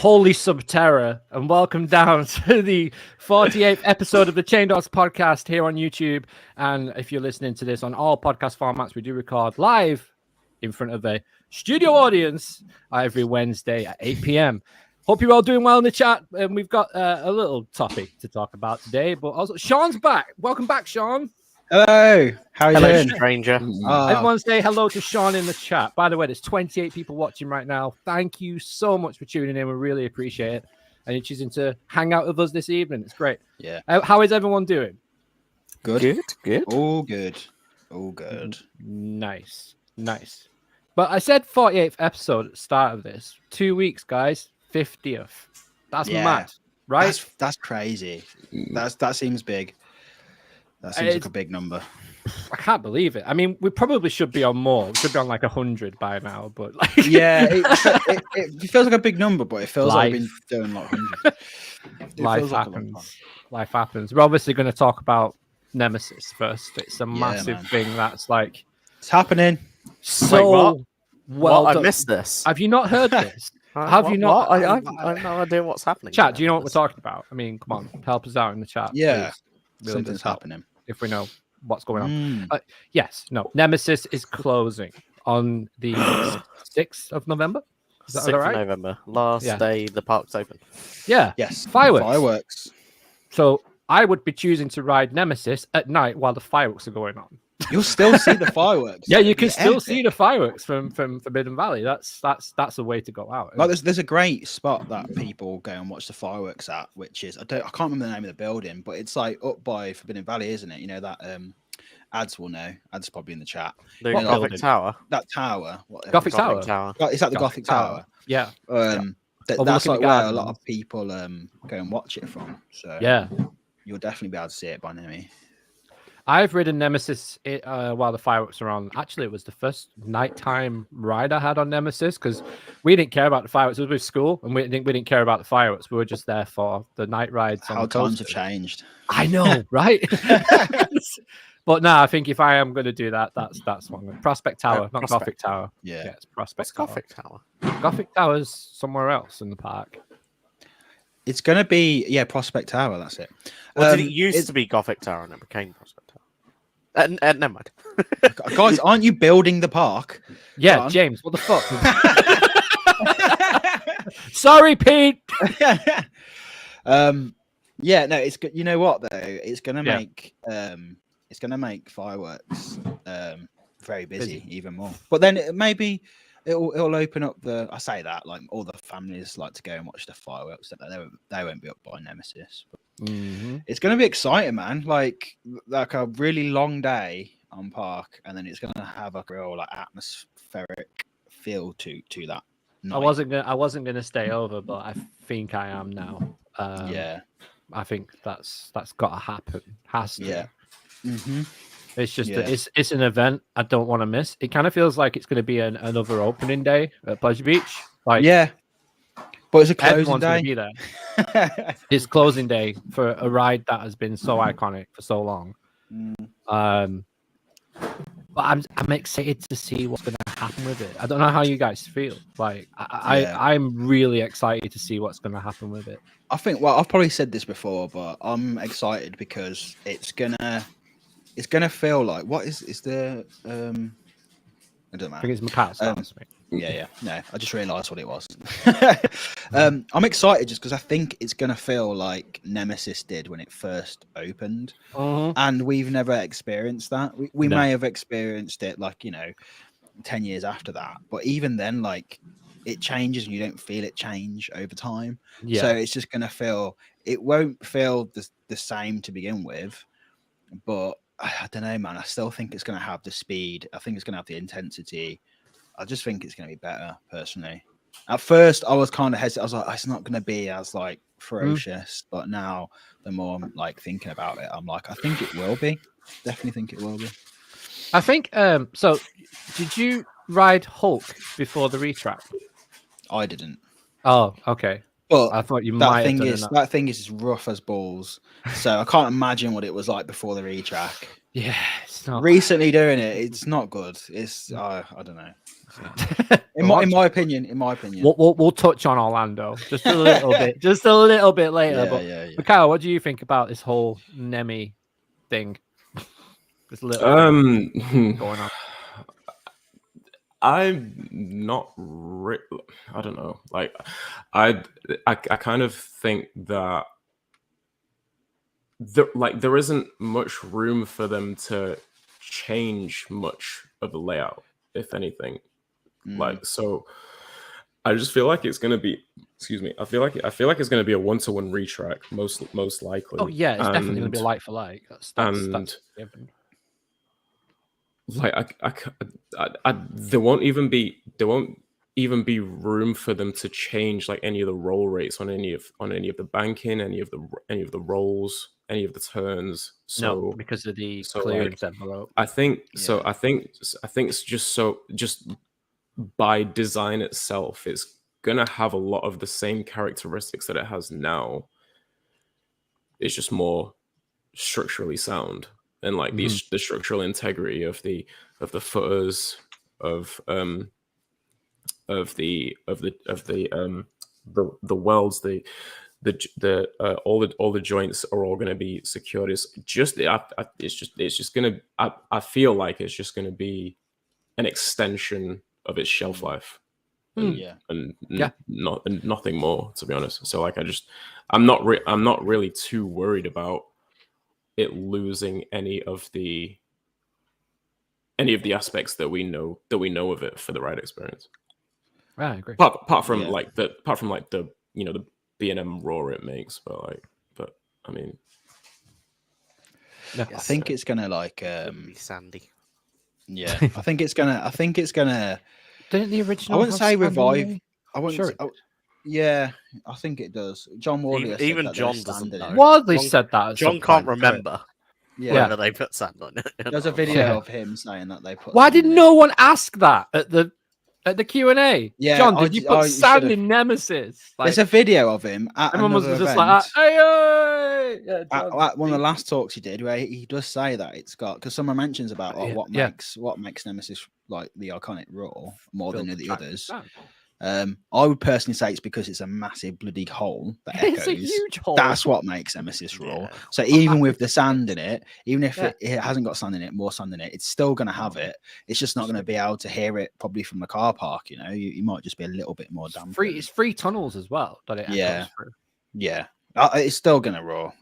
Holy Subterra, and welcome down to the 48th episode of the Chain Dogs podcast here on YouTube. And if you're listening to this on all podcast formats, we do record live in front of a studio audience every Wednesday at 8 p.m. Hope you're all doing well in the chat. And we've got a little topic to talk about today, but also Sean's back. Welcome back, Sean. Hello. How are you doing? Stranger. Everyone say hello to Sean in the chat. By the way, there's 28 people watching right now. Thank you so much for tuning in. We really appreciate it. And you're choosing to hang out with us this evening. It's great. Yeah. How is everyone doing? Good. Good. All good. All good. Nice. But I said 48th episode at the start of this. 2 weeks, guys. 50th. That's mad, right? That's crazy. That seems big. That seems like a big number. I can't believe it. I mean, we probably should be on more. We should be on like 100 by now, but like, yeah, it feels like a big number, but it feels like we've been doing like 100. Life happens. We're obviously going to talk about Nemesis first. It's a massive thing that's like it's happening. So well I done. missed this. Have you not heard this? Have you not? I have no idea what's happening. Chat, do you know what we're talking about? I mean, come on, help us out in the chat. Yeah, really something's happening. If we know what's going on. Nemesis is closing on the 6th of November. Is that 6th all right? of November, last day the park's open. Yeah. Yes. Fireworks. So I would be choosing to ride Nemesis at night while the fireworks are going on. You'll still see the fireworks. Yeah, you can still see the fireworks from Forbidden Valley. That's a way to go out. Like there's a great spot that people go and watch the fireworks at, which is I can't remember the name of the building, but it's like up by Forbidden Valley, isn't it? You know that Ads will know. Ads probably in the chat. The Gothic Tower. That tower. Gothic Tower. Is that the Gothic Tower? Yeah. That's like where a lot of people go and watch it from. So yeah, you'll definitely be able to see it by me. I've ridden Nemesis while the fireworks are on. Actually, it was the first nighttime ride I had on Nemesis because we didn't care about the fireworks. It was with school, and we didn't care about the fireworks. We were just there for the night rides. How times have changed. I know, right? But no, I think if I am going to do that, that's one. Prospect Tower, not Gothic Tower. Yeah, it's Prospect Tower. Gothic Tower. Gothic Tower's somewhere else in the park. It's going to be, Prospect Tower, that's it. Well, did it used to be Gothic Tower and it became Prospect Tower? Never mind. Guys, aren't you building the park? Yeah, James, what the fuck? Sorry, Pete. It's good. You know what, though? It's going to make fireworks very busy even more. But then maybe it'll open up I say that like all the families like to go and watch the fireworks. They won't be up by Nemesis. But it's going to be exciting, man. Like a really long day on park, and then it's going to have a real like atmospheric feel to that night. I wasn't gonna stay over, but I think I am now. I think that's got to happen. Has to. Yeah. It's just it's an event I don't want to miss. It kind of feels like it's going to be another opening day at Pleasure Beach. Like but it's a closing day. Be there. It's closing day for a ride that has been so iconic for so long. But I'm excited to see what's going to happen with it. I don't know how you guys feel. Like I'm really excited to see what's going to happen with it. I think. Well, I've probably said this before, but I'm excited because it's gonna feel like what is the I don't know. I think it's Macau. Yeah. No, I just realised what it was. I'm excited just because I think it's gonna feel like Nemesis did when it first opened, and we've never experienced that. We may have experienced it 10 years after that, but even then, like it changes and you don't feel it change over time. So it's just gonna feel. It won't feel the same to begin with, but I don't know, man. I still think it's going to have the speed. I think it's going to have the intensity. I just think it's going to be better, personally. At first, I was kind of hesitant. I was like, it's not going to be as like ferocious. But now, the more I'm like thinking about it, I'm like, I think it will be. Definitely think it will be. I think. So, did you ride Hulk before the retract? I didn't. Oh, okay. But I thought you might have done that thing is as rough as balls. So I can't imagine what it was like before the retrack. Yeah, it's not. Recently doing it, it's not good. It's I don't know. In my opinion, we'll touch on Orlando just a little bit, later. But yeah. Mikhail, what do you think about this whole Nemi thing? This little thing going on. I'm not. I don't know. Like, I kind of think that there isn't much room for them to change much of the layout, if anything. Like, so I just feel like it's gonna be. Excuse me. I feel like it's gonna be a 1-to-1 retrack, most likely. Oh yeah, it's definitely gonna be like for like. That's given. Like there won't even be room for them to change like any of the roll rates on any of the banking, any of the rolls, any of the turns. So No, because of the clearance envelope. I think it's just by design itself, it's gonna have a lot of the same characteristics that it has now. It's just more structurally sound. And like the structural integrity of the footers of the welds, all the joints are all going to be secured. It's just gonna. I feel like it's just going to be an extension of its shelf life. And nothing more, to be honest. So like I'm not really too worried about it losing any of the aspects that we know of it for the ride experience. I agree. Apart from the the B&M roar it makes, but I mean, I think it's gonna like be sandy. Yeah, I think it's gonna. Didn't the original? I wouldn't say revive. I wouldn't. Sure. Yeah, I think it does. John Wardley. Even John doesn't know. Wardley said that. John can't remember whether they put sand on it. There's a video of him saying that they put. Why did no one ask that at the Q&A? Yeah, John, did you put sand in Nemesis? There's a video of him at everyone was another just event. like, hey! Yeah, at one of the last talks he did, where he does say that it's got, because someone mentions about what makes Nemesis like the iconic roar more than the others. I would personally say it's because it's a massive bloody hole that echoes. It's a huge hole. That's what makes Nemesis roar. So even with the sand in it, even if it hasn't got sand in it, more sand in it, it's still going to have it. It's just not going to be able to hear it probably from the car park. You might just be a little bit more damp. It's free tunnels as well that it echoes through. Yeah. It's still gonna roar.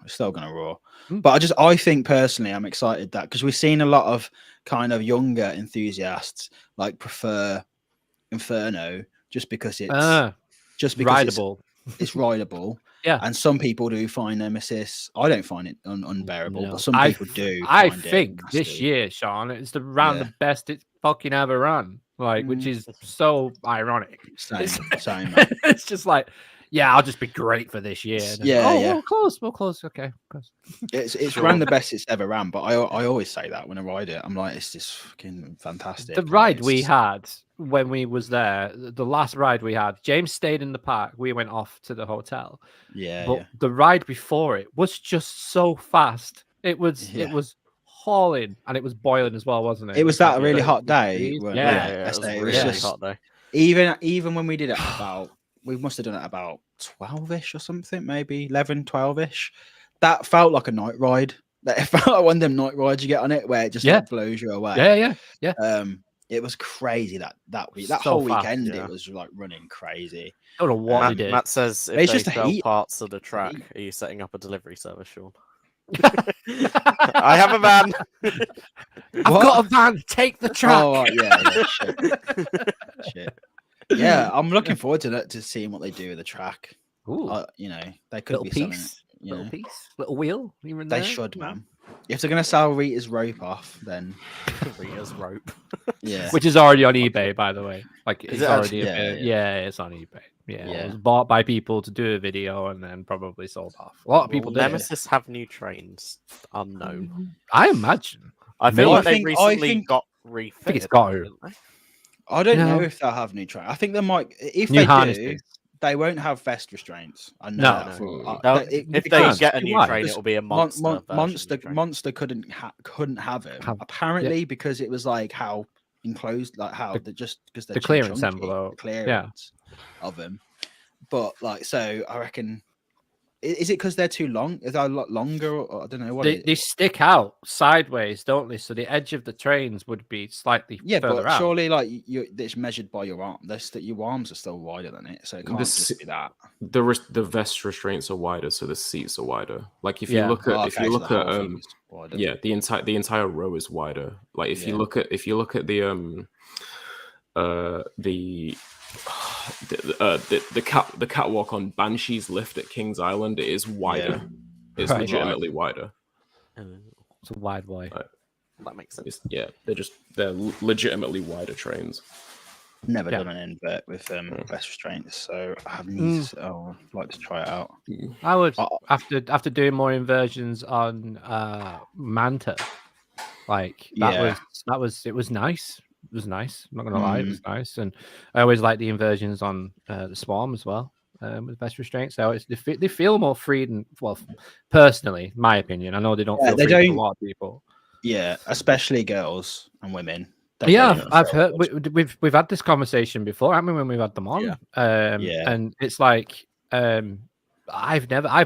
But I think personally, I'm excited that because we've seen a lot of kind of younger enthusiasts like prefer Inferno just because it's rideable. It's rideable. Yeah. And some people do find Nemesis. I don't find it unbearable, but some people do. I think this year, Sean, it's the best it's fucking ever run. Like, which is so ironic. Same. It's just like, yeah, I'll just be great for this year. We'll close. Okay. It's ran the best it's ever ran, but I always say that when I ride it. I'm like, it's just fucking fantastic. The ride we had when we was there, the last ride we had, James stayed in the park. We went off to the hotel. But the ride before it was just so fast. It was hauling and it was boiling as well, wasn't it? It was that really hot day. It was a really hot day. Even when we did it about, we must have done it about 12ish or something, maybe 11, 12ish. That felt like a night ride. It felt like one of them night rides you get on it where it just like blows you away. Yeah. It was crazy that week. That so whole fast, weekend it was like running crazy. I don't know what they did. Matt says if It's they just sell heat. parts of the track, are you setting up a delivery service, Sean? I have a van. I've got a van. Take the track. Oh shit. Yeah, I'm looking forward to seeing what they do with the track. Ooh. They could be selling it. Little wheel. They should, man. If they're gonna sell Rita's rope off, then Rita's rope. Yeah, which is already on eBay, by the way. Like it's already it's on eBay. Yeah, it was bought by people to do a video and then probably sold off. A lot of people did. Nemesis have new trains, unknown. I imagine. I feel like they recently got refitted. I think it's got to. I don't know if they'll have new track. I think they might. If new they harnesses. They won't have vest restraints. I know No. that for If they can't. get a new Why? train, Because it'll be a monster. Monster couldn't have it apparently because it was like how enclosed, like how just because they're the too clearance chunky, envelope. the clearance of them. But like, so I reckon. Is it because they're too long? Is that a lot longer? Or I don't know what They stick out sideways, don't they? So the edge of the trains would be slightly further but out. surely like it's measured by your arm. Your arms are still wider than it, so it can't just be that. The vest restraints are wider, so the seats are wider. Like if you look at the entire row is wider. Like if you look at the catwalk on Banshee's lift at King's Island, it is wider. It's legitimately wider. It's a wide way. That makes sense. They're legitimately wider trains. Never done an invert with vest restraints, so I have needs. I'd like to try it out. I would after doing more inversions on Manta. Like it was nice. It was nice. I'm not gonna lie, it was nice, and I always like the inversions on the Swarm as well with vest restraints. They feel more free than personally, my opinion. I know they don't feel free for a lot of people. Yeah, especially girls and women. I've heard we've had this conversation before, haven't we? When we've had them on, and it's like I've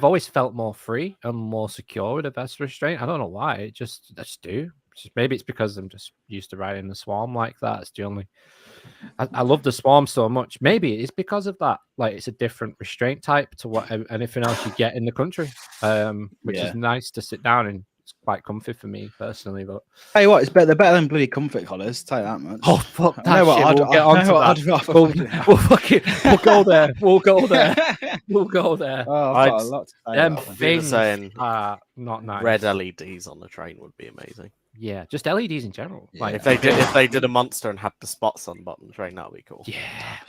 always felt more free and more secure with a vest restraint. I don't know why. I just do. Maybe it's because I'm just used to riding the Swarm like that. It's the only. I love the Swarm so much. Maybe it's because of that. Like it's a different restraint type to what anything else you get in the country, which is nice to sit down in. It's quite comfy for me personally, but hey, what? They're better than bloody comfort collars. Tell you that much. Oh fuck that shit! We'll get on to that. We'll go there. We'll go there. We'll go there. Oh, I've got a lot to say. Them things are not nice. Red LEDs on the train would be amazing. Yeah, just LEDs in general. Yeah. Like if they did a monster and had the spots on the bottom of the train, that would be cool. Yeah.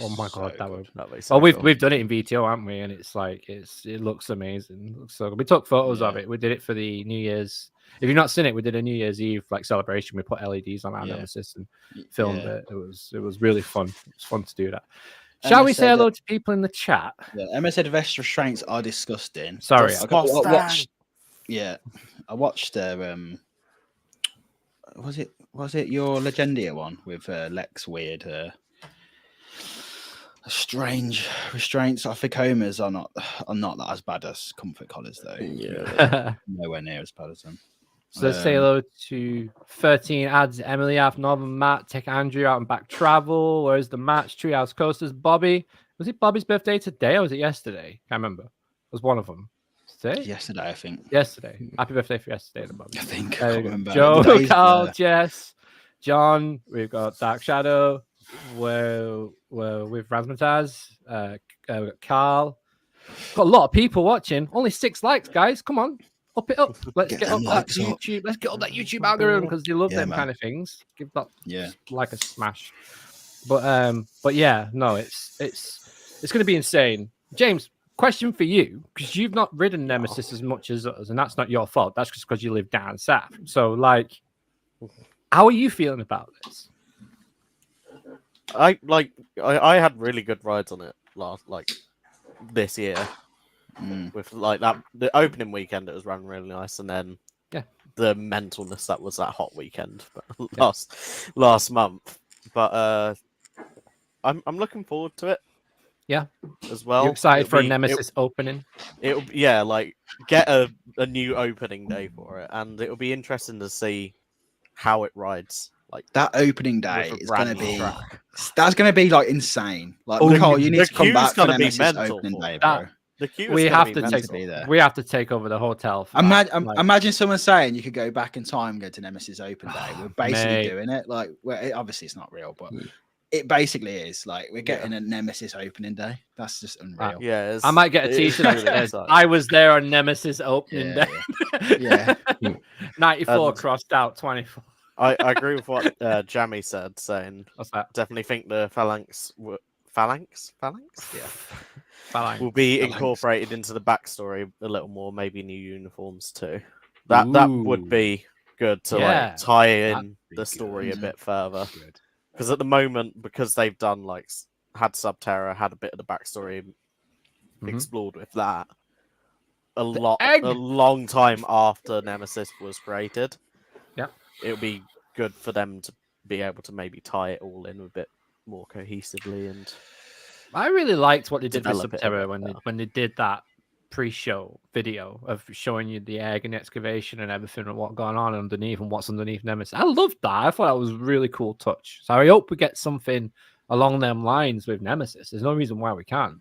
Oh my god, that would. That'd be so we've done it in VTO, haven't we? And it's like it looks amazing. It looks so good. We took photos of it. We did it for the New Year's. If you've not seen it, we did a New Year's Eve like celebration. We put LEDs on our Nemesis and filmed it. It was really fun. It was fun to do that. Shall we say hello to people in the chat? Yeah, Emma said vest restraints are disgusting. Sorry, I watched was it your Legendia one with Lex Weird? Strange restraints. I think Homer's are not that as bad as comfort collars though. Yeah, nowhere near as bad as them. So let's say hello to 13 ads. Emily F, Northern Matt, take Andrew out and back travel. Where's the match? Treehouse Coasters. Bobby. Was it Bobby's birthday today or was it yesterday? Can't remember. It was one of them. Today? Yesterday, I think. Yesterday. Happy birthday for yesterday, Bobby. I think. I can't remember. Joe, Carl, Jess, John. We've got Dark Shadow. We're with Razmataz. We've got Carl. Got a lot of people watching. Only 6 likes, guys. Come on. Up it up. Let's get up that YouTube. Let's get up that YouTube algorithm because they love them kind of things. Give that like a smash. But yeah, no, it's going to be insane. James, question for you, because you've not ridden Nemesis as much as us, and that's not your fault. That's just because you live down south. So, like, how are you feeling about this? I had really good rides on it this year. With like that the opening weekend, it was running really nice, and then the mentalness that was that hot weekend last month. But I'm looking forward to it. Yeah, as well. You're excited for a Nemesis opening? It'll get a new opening day for it, and it'll be interesting to see how it rides. Like that opening day is going to be that's going to be like insane. Like Nicole, you need to come back for Nemesis opening day, bro. We have to take over the hotel. Imagine someone saying you could go back in time and go to Nemesis open day. We're basically doing it. Like, obviously it's not real, but it basically is. Like, we're getting a Nemesis opening day. That's just unreal. I might get a t-shirt that says I was there on Nemesis opening day. Yeah. 94 crossed out, 24. I agree with what Jammy said, saying what's that? Definitely think the Phalanx? Yeah. Phalanx. Will be incorporated into the backstory a little more, maybe new uniforms too. That would be good to like tie in the story a bit further. Because at the moment, because they've done had Subterra, had a bit of the backstory explored with that a long time after Nemesis was created. Yeah, it would be good for them to be able to maybe tie it all in a bit more cohesively. And I really liked what they did with Develop it a Subterra bit when they did that pre-show video of showing you the egg and the excavation and everything and what's going on underneath and what's underneath Nemesis. I loved that. I thought that was a really cool touch. So I hope we get something along them lines with Nemesis. There's no reason why we can't.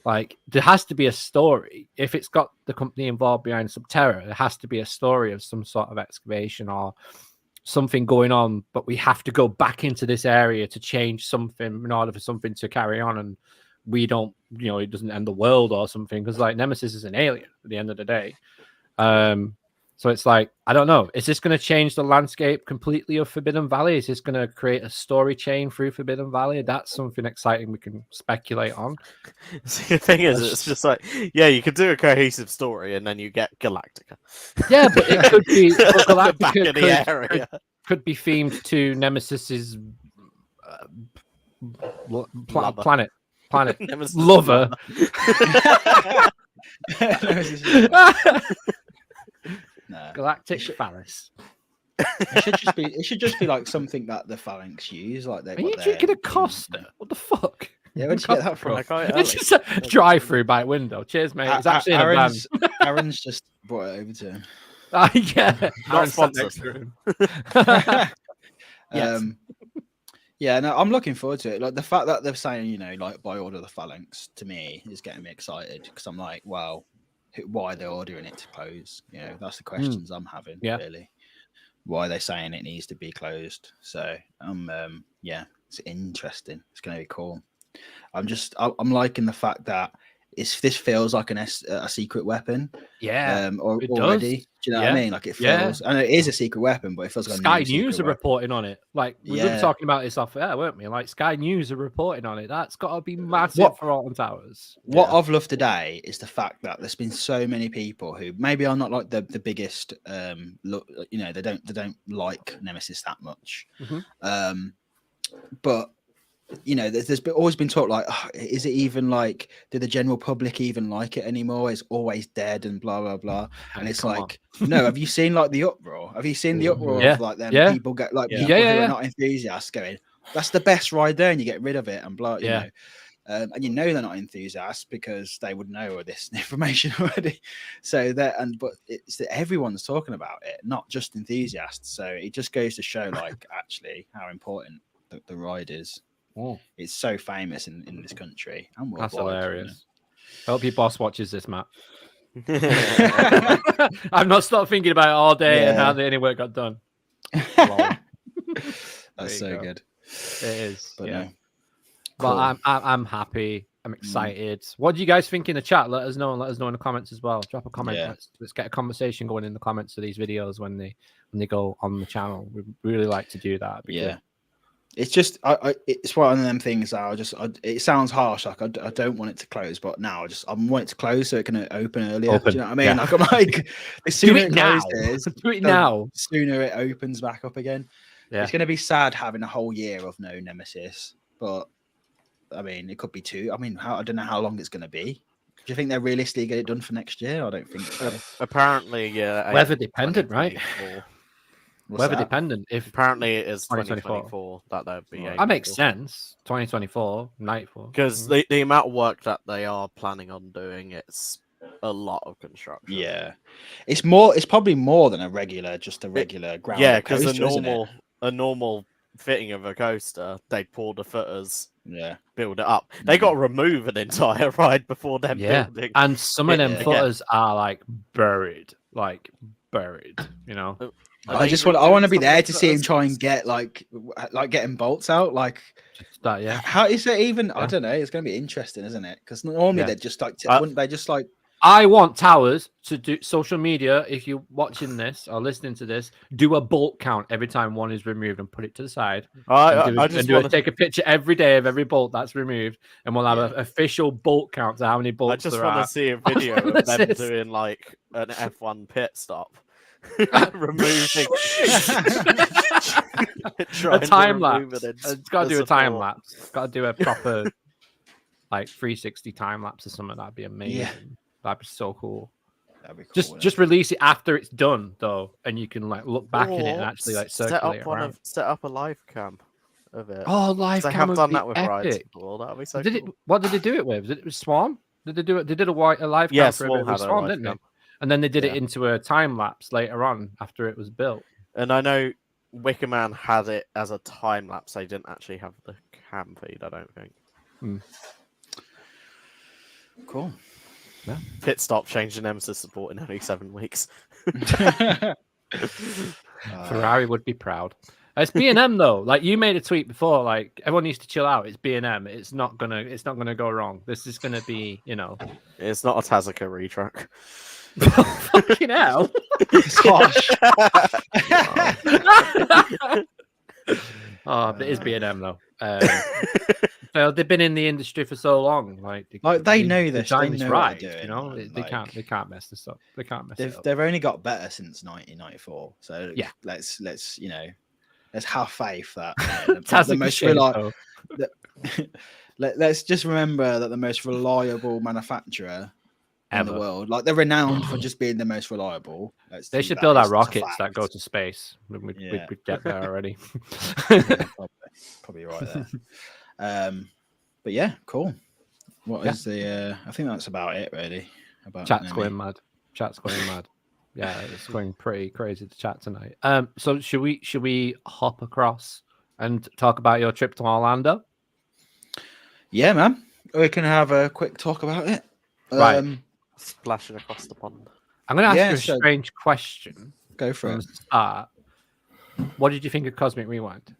Like, there has to be a story. If it's got the company involved behind Subterra, there has to be a story of some sort of excavation or something going on, but we have to go back into this area to change something in order for something to carry on, and we don't, it doesn't end the world or something, because like Nemesis is an alien at the end of the day. So it's like, I don't know, is this going to change the landscape completely of Forbidden Valley? Is this going to create a story chain through Forbidden Valley? That's something exciting we can speculate on. See, the thing is, it's just like, yeah, you could do a cohesive story and then you get Galactica. Yeah, but it could be the back of the area. Could be themed to Nemesis's planet Nemesis lover. Galactic Phalanx. It should just be like something that the Phalanx use. Like Are you drinking a Costa? What the fuck? Yeah, where'd you get that from? It's just a drive-through by window. Cheers, mate. It's actually in a van. Aaron's just brought it over to him. Yeah, not sponsored. Yeah, no, I'm looking forward to it. Like the fact that they're saying, like by order of the Phalanx, to me is getting me excited, because I'm like, wow, why are they ordering it to close? That's the questions I'm having. Really, why are they saying it needs to be closed? So it's interesting. It's going to be cool. I'm liking the fact that this feels like a secret weapon. Yeah, already. Does. Do you know what I mean? Like it feels, and it is a secret weapon, but it feels like Sky News are reporting on it. Like we were talking about this off air, weren't we? Like Sky News are reporting on it. That's got to be massive for Alton Towers. What I've loved today is the fact that there's been so many people who maybe are not like the biggest. They don't like Nemesis that much. But there's always been talk like, is it even like, do the general public even like it anymore? It's always dead and blah blah blah. And it's like, no. Have you seen like the uproar? Have you seen the uproar of like them people get like people who are not enthusiasts going, that's the best ride there, and you get rid of it and blah. You know, and they're not enthusiasts because they would know all this information already. So but it's that everyone's talking about it, not just enthusiasts. So it just goes to show like actually how important the ride is. It's so famous in this country and worldwide. That's hilarious. I hope your boss watches this, Matt. I've not stopped thinking about it all day and how the any work got done. That's so good. It is. But yeah. Cool. Well, I'm happy. I'm excited. What do you guys think in the chat? Let us know. And let us know in the comments as well. Drop a comment. Let's get a conversation going in the comments of these videos when they go on the channel. We really like to do that. It's just, it's one of them things that it sounds harsh. Like I don't want it to close, but now I want it to close so it can open earlier. Do you know what I mean? Like I'm like, the sooner it closes, the sooner it opens back up again. Yeah. It's going to be sad having a whole year of no Nemesis, but I mean, it could be 2. I mean, I don't know how long it's going to be. Do you think they're realistically get it done for next year? I don't think so. Apparently, yeah. Weather dependent, right? Weather dependent. If apparently it is 2024 that they'll be. That makes sense. 2024 Nightfall, because the amount of work that they are planning on doing, it's a lot of construction. Yeah, it's probably more than a regular ground. Yeah, because a normal fitting of a coaster, they pour the footers. Yeah, build it up. They got to remove an entire ride before them building. And some of them footers are like buried. I want to be there to see him try and get like getting bolts out. Like that, How is it even? I don't know. It's going to be interesting, isn't it? Because normally they're just like, wouldn't they just like? I want Towers to do social media. If you're watching this or listening to this, do a bolt count every time one is removed and put it to the side. Take a picture every day of every bolt that's removed, and we'll have an official bolt count to how many bolts. I just want to see a video of them doing like an F1 pit stop. Removing a time lapse. It's got to do a time lapse. It's got to do a proper like 360 time lapse or something. That'd be amazing. Yeah. That'd be so cool. That'd be cool. Just release it after it's done though, and you can like look back in it and actually like circulate around. Set up a live cam of it. Oh, live cam! I have done that with epic. rides before. That'd be so cool. What did they do it with? Did it Swarm? Did they do it? They did a live cam for it with Swarm, didn't they? And then they did it into a time lapse later on after it was built. And I know Wicker Man had it as a time lapse. They didn't actually have the cam feed, I don't think. Cool. Yeah. Pit stop changed the Nemesis support in only 7 weeks. Ferrari would be proud. It's B&M though. Like you made a tweet before, like everyone needs to chill out. It's B&M. It's not gonna go wrong. This is gonna be, It's not a Tazaka retrack. Fucking hell. Gosh. Oh, it is B&M though. So they've been in the industry for so long, like they know this. They know right, doing, they can't mess this up. They can't mess it up. They've only got better since 1994. So yeah, let's have faith that the most reliable. Let's just remember that the most reliable manufacturer in the world, like they're renowned for just being the most reliable. They should build our rockets that go to space. We'd get there already. Probably right there. But yeah, cool. What is the? I think that's about it, really. About Chat's going mad. Yeah, it's going pretty crazy to chat tonight. So should we hop across and talk about your trip to Orlando? Yeah, man. We can have a quick talk about it. Right. Splashing across the pond. I'm going to ask you a strange question. Go for it. Start. What did you think of Cosmic Rewind?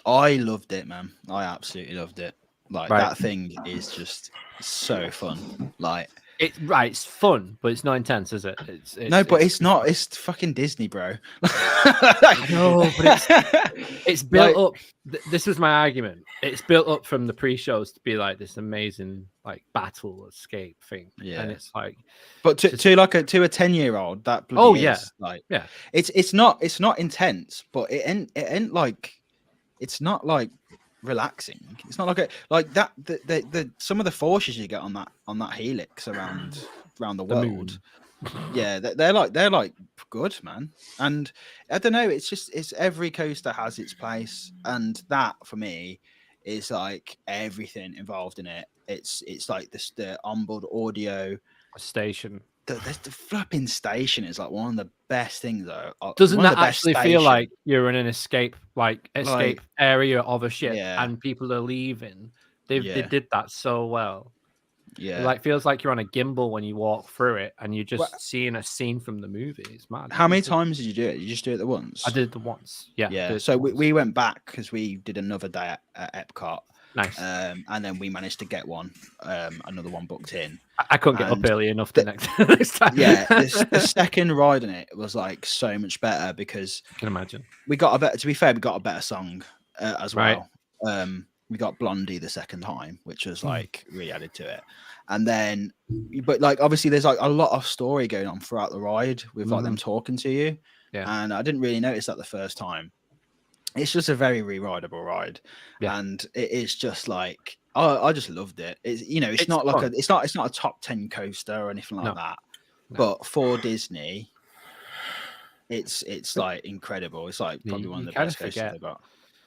I loved it, man. I absolutely loved it. Like that thing is just so fun. Like it's fun, but it's not intense, is it? It's not. It's fucking Disney, bro. No, but it's built up. This was my argument. It's built up from the pre-shows to be like this amazing like battle escape thing. Yeah, and it's like, but to a 10-year-old, that is, it's not intense, but it ain't like it's not like relaxing. It's not like that. The some of the forces you get on that helix around the world. Yeah, they're like good, man. And I don't know. It's every coaster has its place, and that for me is like everything involved in it. It's like the onboard audio station. The flipping station is like one of the best things though. Doesn't that actually feel like you're in an escape area of a ship and people are leaving? They did that so well. Yeah, it feels like you're on a gimbal when you walk through it and you're just seeing a scene from the movie. It's mad. How many times did you do it? Did you just do it once? I did it once. Yeah. So we went back because we did another day at Epcot. Nice. And then we managed to get another one booked in. I couldn't get up early enough the next time. Yeah, the second ride on it was like so much better because I can imagine we got a better song as well. We got Blondie the second time, which was like really added to it. And then, but like obviously there's like a lot of story going on throughout the ride with like them talking to you. Yeah. And I didn't really notice that the first time. It's just a very re-rideable ride, and it is just like I just loved it. It's not like it's not a top 10 coaster or anything like that. No. But for Disney, it's like incredible. It's like probably one of the best coasters they've got.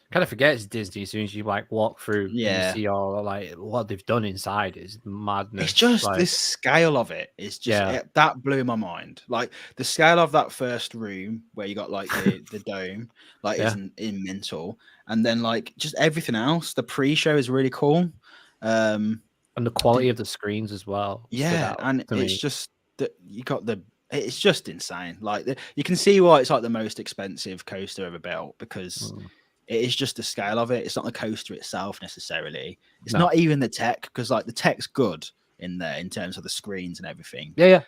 Kind of forget it's Disney as soon as you like walk through. Yeah, you see all like what they've done inside is madness. It's just the scale of it is just that blew my mind. Like the scale of that first room where you got like the dome, like is mental, and then like just everything else. The pre-show is really cool, and the quality of the screens as well. Yeah, and it's just that you got the. It's just insane. Like you can see why it's like the most expensive coaster ever built because. It is just the scale of it. It's not the coaster itself necessarily. It's not even the tech because like the tech's good in there in terms of the screens and everything. Yeah.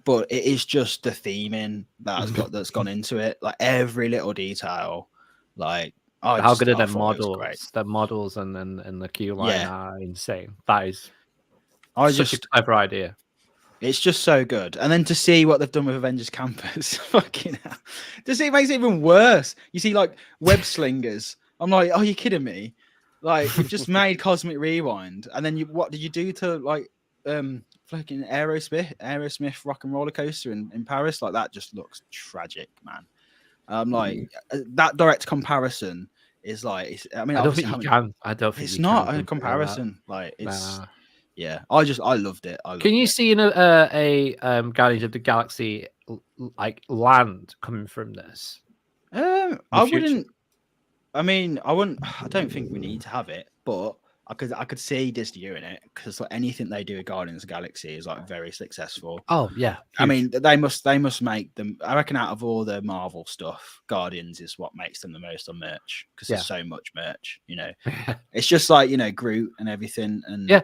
But it is just the theming that's gone into it. Like every little detail. Like how good are the models? The models and the queue line are insane. That is such a clever idea. It's just so good. And then to see what they've done with Avengers Campus, fucking hell. It makes it even worse. You see like web slingers. I'm like, are you kidding me? Like you've just made Cosmic Rewind, and then what did you do to like fucking Aerosmith Rock and Roller Coaster in Paris? Like that just looks tragic, man. Like that direct comparison is like, I mean, I don't think you can. I don't think it's you not can a comparison. Like it's, nah. yeah. I loved it. Can you see a Guardians of the Galaxy like land coming from this? I wouldn't. I mean, I wouldn't. I don't think we need to have it, but I could see Disney doing it because like anything they do with Guardians of the Galaxy is like very successful. Oh yeah, huge. I mean they must make them. I reckon out of all the Marvel stuff, Guardians is what makes them the most on merch because there's so much merch. You know, it's just like Groot and everything, and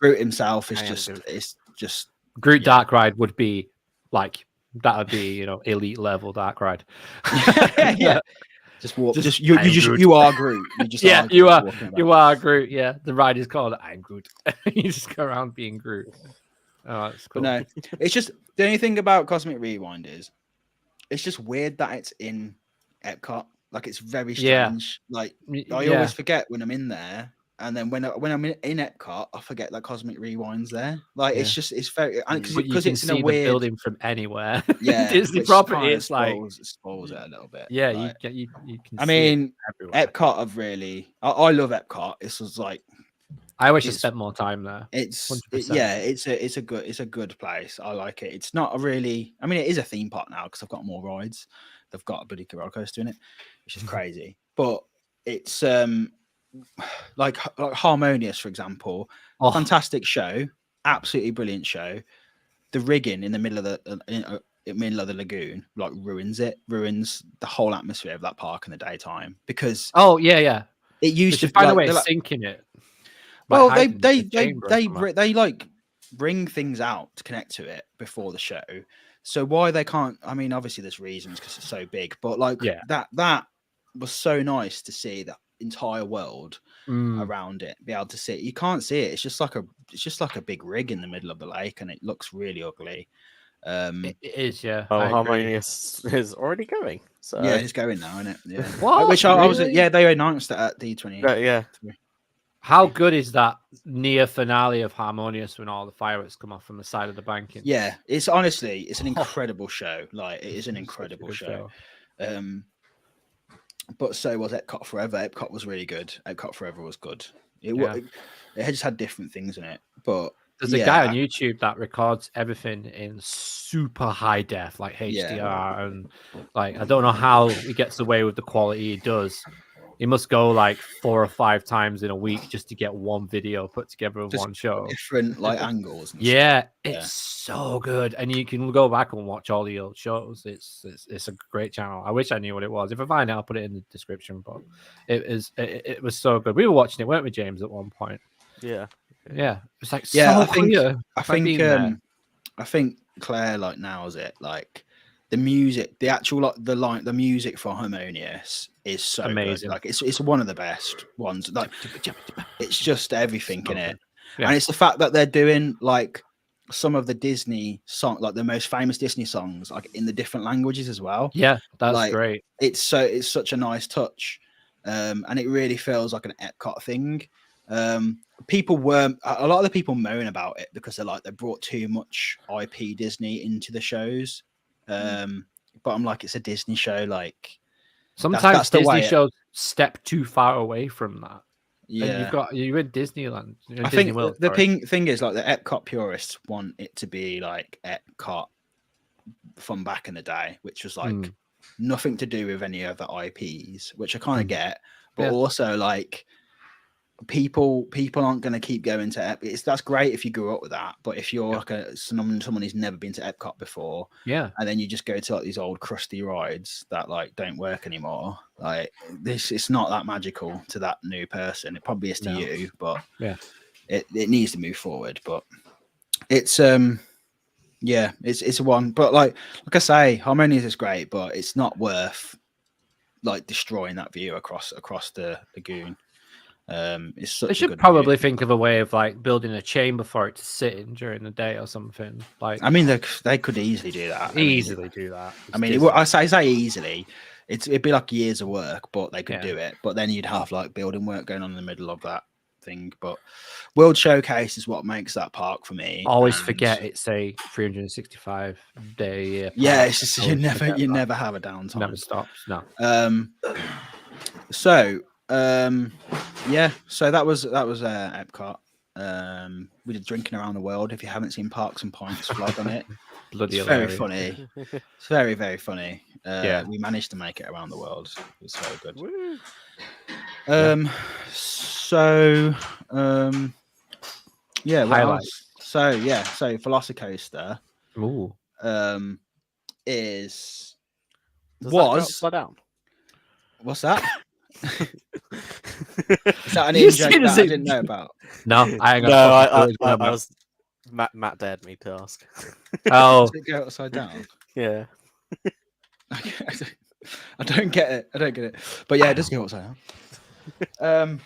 Groot himself is it's just Groot Dark Ride would be like that would be elite level Dark Ride. Yeah. Just walk. You are Groot. You are Groot. Yeah, the ride is called I'm Groot. You just go around being Groot. Oh, that's cool. But no, it's just the only thing about Cosmic Rewind is it's just weird that it's in Epcot. Like it's very strange. Like I always forget when I'm in there, and then when I'm in Epcot, I forget that Cosmic Rewind's there. Like it's very because it's in a weird building from anywhere. Yeah, Disney property. It's like spoils it a little bit. Yeah, like, you can. I mean, Epcot have really. I love Epcot. This was like. I wish I spent more time there. It's a good place. I like it. It's not a really. I mean, it is a theme park now because I've got more rides. They've got a bloody roller coaster in it, which is crazy. But it's like Harmonious, for example. Fantastic show, absolutely brilliant show. The rigging in the middle of the lagoon like ruins the whole atmosphere of that park in the daytime because it used to find a way of sinking it. Well, they like bring things out to connect to it before the show. So why they can't? I mean, obviously there's reasons because it's so big, but like that was so nice to see that entire world around it, be able to see it. You can't see it. It's just like a big rig in the middle of the lake, and it looks really ugly. It is, yeah. Oh, Harmonious is already going. So yeah, it's going now, isn't it? Yeah. What? Which I was. Yeah, they announced it at D20. Yeah. How good is that near finale of Harmonious when all the fireworks come off from the side of the banking? Yeah, it's honestly, it's an incredible show. Like, it is an incredible show. But so was Epcot Forever. Epcot was really good. Epcot Forever was good. It just had different things in it. But there's a guy on YouTube that records everything in super high def, like HDR, and like I don't know how he gets away with the quality he does. He must go like 4 or 5 times in a week just to get one video put together of one show. Different like angles. And stuff. It's so good, and you can go back and watch all the old shows. It's a great channel. I wish I knew what it was. If I find it, I'll put it in the description. But it was so good. We were watching it, weren't we, James? At one point. Yeah. It's like so clear. I think Claire like nails it. Like the music, the actual the music for Harmonious is so amazing. Good. Like it's one of the best ones. Like it's just everything in it, and it's the fact that they're doing like some of the Disney song, like the most famous Disney songs, like in the different languages as well. Yeah, that's like, great. It's such a nice touch, and it really feels like an Epcot thing. A lot of the people moan about it because they brought too much IP Disney into the shows. But I'm like, it's a Disney show. Like sometimes that's Disney shows step too far away from that. Yeah, you're in Disneyland. I think the thing is like the Epcot purists want it to be like Epcot from back in the day, which was like nothing to do with any other IPs, which I kind of get, but also like people aren't going to keep going to Epcot. That's great if you grew up with that, but if you're like someone who's never been to Epcot before, and then you just go to like these old crusty rides that like don't work anymore, like it's not that magical to that new person. It probably is to you, but it needs to move forward. But it's it's one, but like I say, Harmonious is great, but it's not worth like destroying that view across the lagoon. It's such they should probably think of a way of like building a chamber for it to sit in during the day or something. Like, I mean, they could easily do that. I mean, I say easily. it'd be like years of work, but they could do it. But then you'd have like building work going on in the middle of that thing. But World Showcase is what makes that park for me. Always forget it's a 365 day park. Yeah, it's just you never have a downtime. Never stops. No. So that was Epcot. We did drinking around the world. If you haven't seen Parks and Pints vlog on it, bloody it's very funny. It's very, very funny. We managed to make it around the world. It was so good. Highlights. So Velocicoaster was upside down. What's that? Is that an in-joke that I didn't know about? No, I ain't I was Matt dared me to ask. Oh, does it go upside down? Yeah. I don't get it. But yeah, it does go upside down.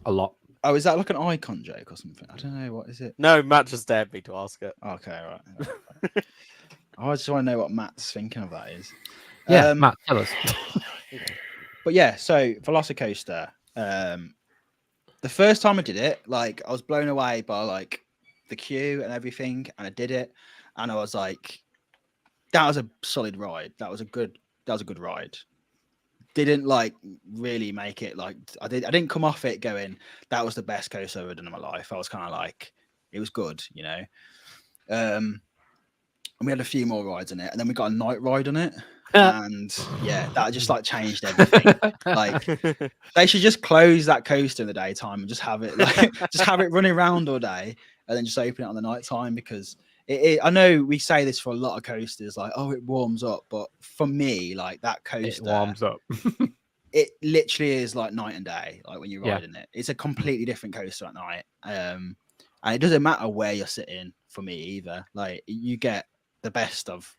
A lot. Oh, is that like an icon joke or something? I don't know. What is it? No, Matt just dared me to ask it. Okay, right. I just want to know what Matt's thinking of that is. Yeah, Matt, tell us. But yeah, so Velocicoaster. The first time I did it, like I was blown away by like the queue and everything, and I did it, and I was like, that was a solid ride. That was a good ride. Didn't like really make it like I didn't come off it going, that was the best coaster I've ever done in my life. I was kind of like, it was good, you know. And we had a few more rides on it, and then we got a night ride on it. And yeah, that just like changed everything. Like they should just close that coaster in the daytime and just have it running around all day, and then just open it on the night time, because I know we say this for a lot of coasters, like, oh, it warms up, but for me, like that coaster, it warms up. It literally is like night and day. Like when you're riding it, it's a completely different coaster at night. And it doesn't matter where you're sitting for me either. Like you get the best of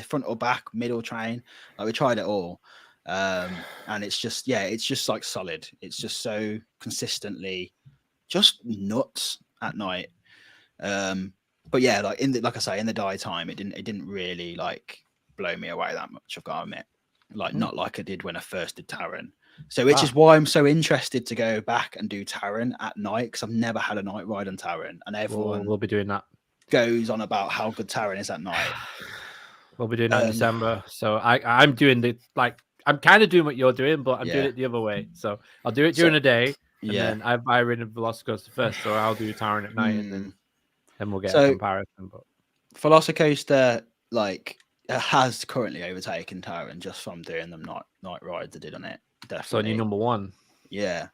front or back, middle train. Like we tried it all, and it's just like solid. It's just so consistently just nuts at night. But yeah, like like I say, in the daytime, it didn't really like blow me away that much, I've got to admit. Like not like I did when I first did Taron. So which is why I'm so interested to go back and do Taron at night, because I've never had a night ride on Taron, and everyone will be doing that. Goes on about how good Taron is at night. We'll be doing that in December. So I'm doing I'm kind of doing what you're doing, but I'm doing it the other way. So I'll do it during the day, and then I ridden Velocicoaster first, so I'll do Taron at night, and then we'll get a comparison. But Velocicoaster like has currently overtaken Taron just from doing them night rides I did on it. Definitely. So you're number one. Yeah.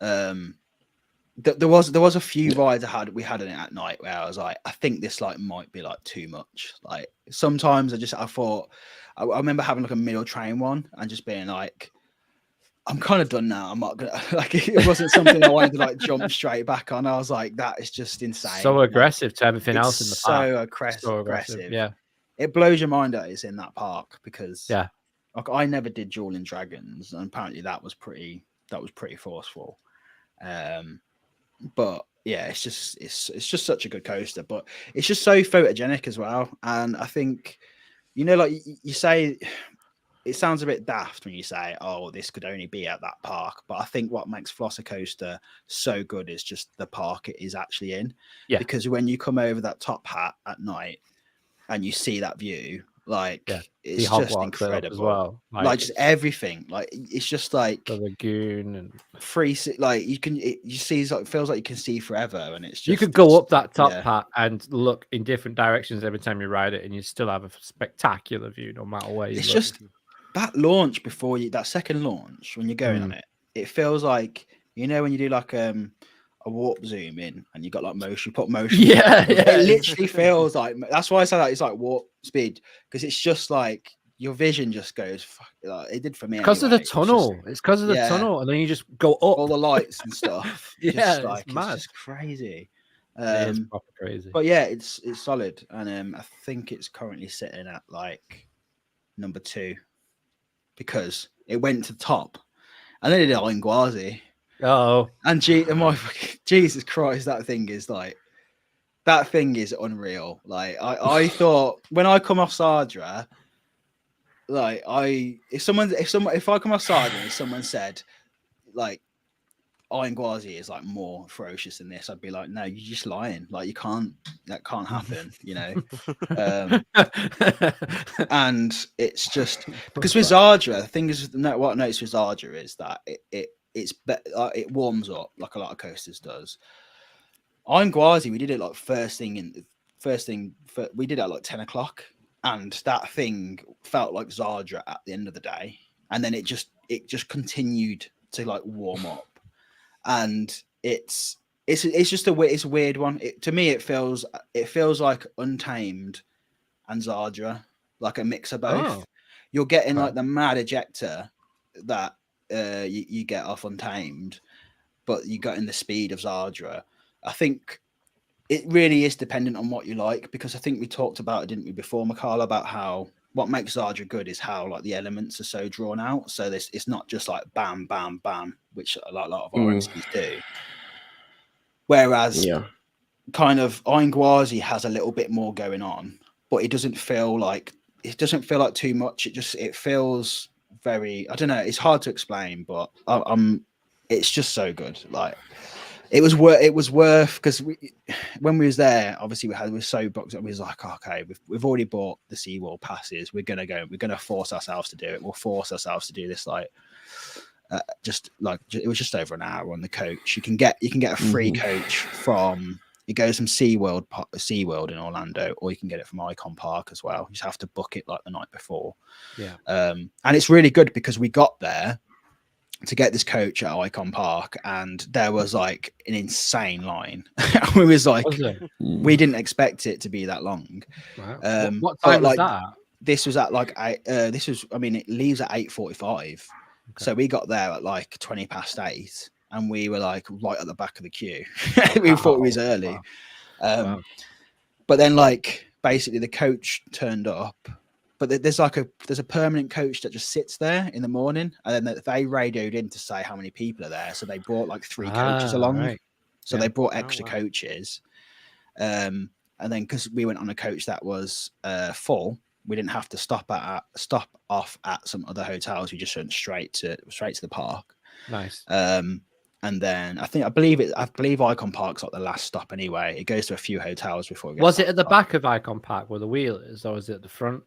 There was a few rides we had on it at night where I was like, I think this like might be like too much. Like sometimes I thought I remember having like a middle train one and just being like, I'm kind of done now. I'm not gonna like it wasn't something I wanted to like jump straight back on. I was like, that is just insane. So aggressive to everything else in the park. So aggressive. Yeah. It blows your mind that it's in that park, because like I never did Dueling Dragons, and apparently that was pretty forceful. But yeah, it's just such a good coaster, but it's just so photogenic as well. And I think, you know, like you say, it sounds a bit daft when you say, oh, this could only be at that park. But I think what makes Velocicoaster so good is just the park it is actually in. Yeah. Because when you come over that top hat at night and you see that view, like it's just incredible as well. Like just everything, like it's just like the lagoon and free, like you see, like feels like you can see forever, and it's just you could go up that top hat and look in different directions every time you ride it, and you still have a spectacular view no matter where you it's look. Just that launch before that second launch when you're going on it, it feels like, you know, when you do like a warp zoom in and you got like motion, put motion. It literally feels like, that's why I say that it's like warp speed, because it's just like your vision just goes, like it did for me. Because of the tunnel. It's because of the tunnel, and then you just go up all the lights and stuff. It's mad. It's just crazy. It is proper crazy. But yeah, it's solid, and I think it's currently sitting at like number 2, because it went to the top, and then it did it in Gwazi. And Jesus Christ, that thing is unreal. Like I thought when I come off Sardra, like if I come outside and someone said like Iron Gwazi is like more ferocious than this, I'd be like, no, you're just lying. Like that can't happen, you know. And it's just because with Zardra, the thing is, what I noticed with Zardra is that it warms up like a lot of coasters does. Iron Gwazi, we did it like first thing we did it at like 10 o'clock, and that thing felt like Zardra at the end of the day, and then it just continued to like warm up. And it's just a weird one. To me, it feels like Untamed and Zardra, like a mix of both. Oh, you're getting like the mad ejector that you get off Untamed, but you got in the speed of Zardra. I think it really is dependent on what you like, because I think we talked about it, didn't we, before, Mikhail, about how what makes Zardra good is how like the elements are so drawn out. So it's not just like bam, bam, bam, which a lot of RMCs do. Whereas kind of Iron Gwazi has a little bit more going on, but it doesn't feel like too much. It feels very, I don't know, it's hard to explain, but it's just so good. Like it was worth, because when we was there, obviously we were so booked up. We was like, okay, we've already bought the SeaWorld passes. We're gonna force ourselves to do it. We'll force ourselves to do this. Like, it was just over an hour on the coach. You can get a free coach from. It goes from SeaWorld in Orlando, or you can get it from Icon Park as well. You just have to book it like the night before. Yeah. And it's really good because we got there to get this coach at Icon Park, and there was like an insane line. We was like, we didn't expect it to be that long. Wow. What time was that? This was at like it leaves at 8:45. Okay. So we got there at like 8:20, and we were like right at the back of the queue. We thought it was early. Wow. But then like basically the coach turned up. But there's a permanent coach that just sits there in the morning, and then they radioed in to say how many people are there. So they brought like 3 coaches along. Right. So they brought extra coaches. And then because we went on a coach that was full, we didn't have to stop off at some other hotels. We just went straight to the park. Nice. And then I believe Icon Park's like the last stop anyway. It goes to a few hotels before. Was it at the back of Icon Park where the wheel is, or is it at the front?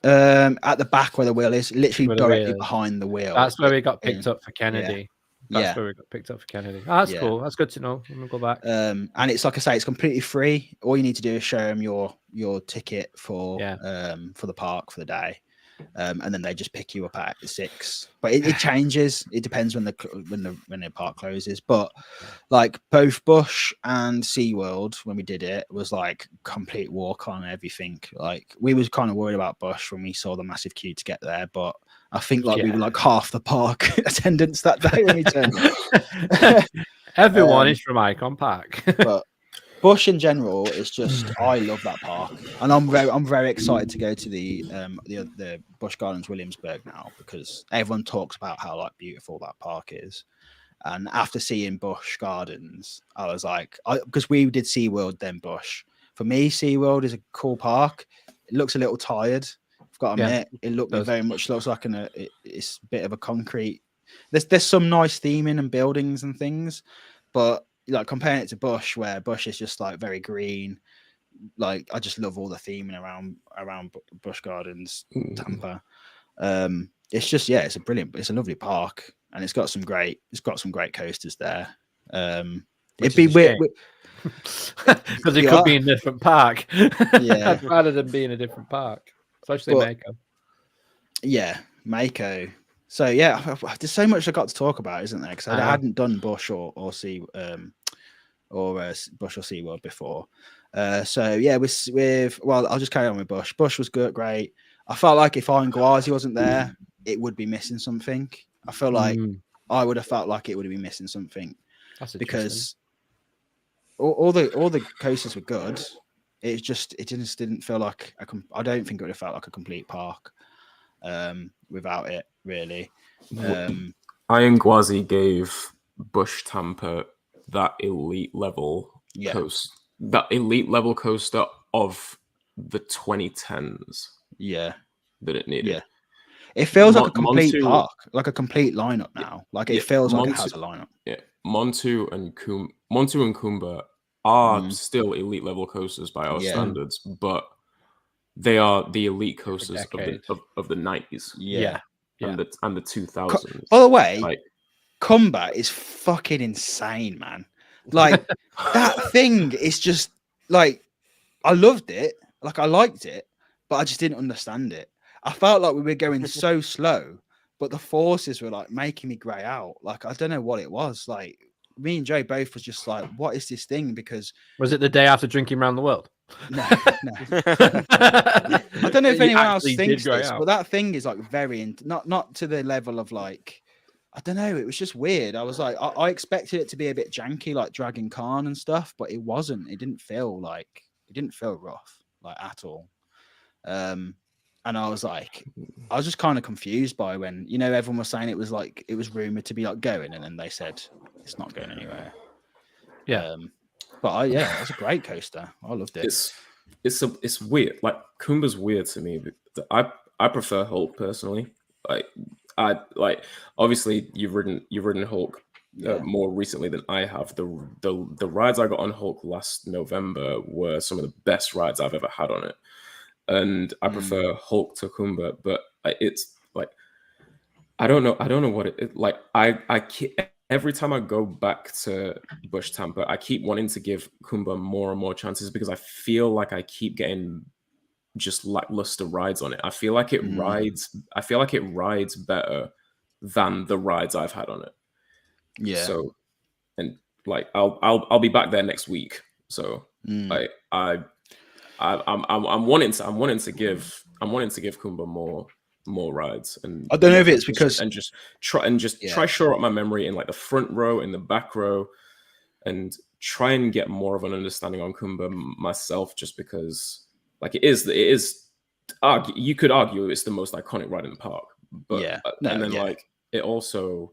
At the back where the wheel is, literally directly behind the wheel. That's where we got picked up for Kennedy. That's where we got picked up for Kennedy. Oh, that's cool. That's good to know. I'm gonna go back. And it's like I say, it's completely free. All you need to do is show them your ticket for the park for the day. And then they just pick you up at 6. But it changes. It depends when the park closes. But like both Busch and SeaWorld, when we did it, was like complete walk on everything. Like we was kind of worried about Busch when we saw the massive queue to get there, but I think like we were like half the park attendance that day when we turned up. Everyone is from Icon Park. But Busch in general is just, I love that park, and I'm very excited to go to the Busch Gardens Williamsburg now, because everyone talks about how like beautiful that park is. And after seeing Busch Gardens, I was like, because we did SeaWorld then Busch. For me, SeaWorld is a cool park. It looks a little tired. I've got to admit, it very much looks like it's a bit of a concrete. There's some nice theming and buildings and things, but like comparing it to Busch, where Busch is just like very green. Like I just love all the theming around Busch Gardens, Tampa. It's just it's a lovely park, and it's got some great coasters there. It'd be weird because it could be in a different park. Yeah, rather than being a different park, especially Mako. Yeah, Mako. So there's so much I got to talk about, isn't there? Because I hadn't done Busch or Busch or SeaWorld before. I'll just carry on with Busch. Busch was good, great. I felt like if Iron Gwazi wasn't there, it would be missing something. I feel like I would have felt like it would have been missing something. Because all the coasters were good. It just didn't feel like I don't think it would have felt like a complete park without it, really. Iron Gwazi gave Busch Tampa that elite level coaster of the 2010s. Yeah. that it needed. Yeah. It feels like a complete Montu, park, like a complete lineup now. Like it feels like it has a lineup. Yeah, Montu and Kumba are still elite level coasters by our standards, but they are the elite coasters of the 90s. Yeah. And the 2000s. By the way, Kumba is fucking insane, man. Like that thing is just like, I loved it, like I liked it, but I just didn't understand it. I felt like we were going so slow, but the forces were like making me grey out. Like I don't know what it was. Like me and Joe both was just like, what is this thing? Because was it the day after drinking around the world? No. I don't know if anyone else thinks this, but that thing is like very not to the level of like, I don't know. It was just weird. I was like, I expected it to be a bit janky, like Dragon Khan and stuff, but it wasn't. It didn't feel rough, like at all. And I was like, I was just kind of confused by when, you know, everyone was saying it was rumored to be like going, and then they said it's not going anywhere. Yeah. But it was a great coaster. I loved it. It's weird. Like Kumba's weird to me. I prefer Hulk personally. Like obviously you've ridden Hulk more recently than I have. The rides I got on Hulk last November were some of the best rides I've ever had on it, and I prefer Hulk to Kumba. But it's like I don't know what it like. I every time I go back to Busch Tampa, I keep wanting to give Kumba more and more chances because I feel like I keep getting just lackluster rides on it. I feel like it rides. I feel like it rides better than the rides I've had on it. Yeah. So, and like I'll be back there next week. So I'm wanting to give Kumba more rides, and I don't know if it's because try shore up my memory in like the front row, in the back row, and try and get more of an understanding on Kumba myself, just because like it is you could argue it's the most iconic ride in the park, but like it also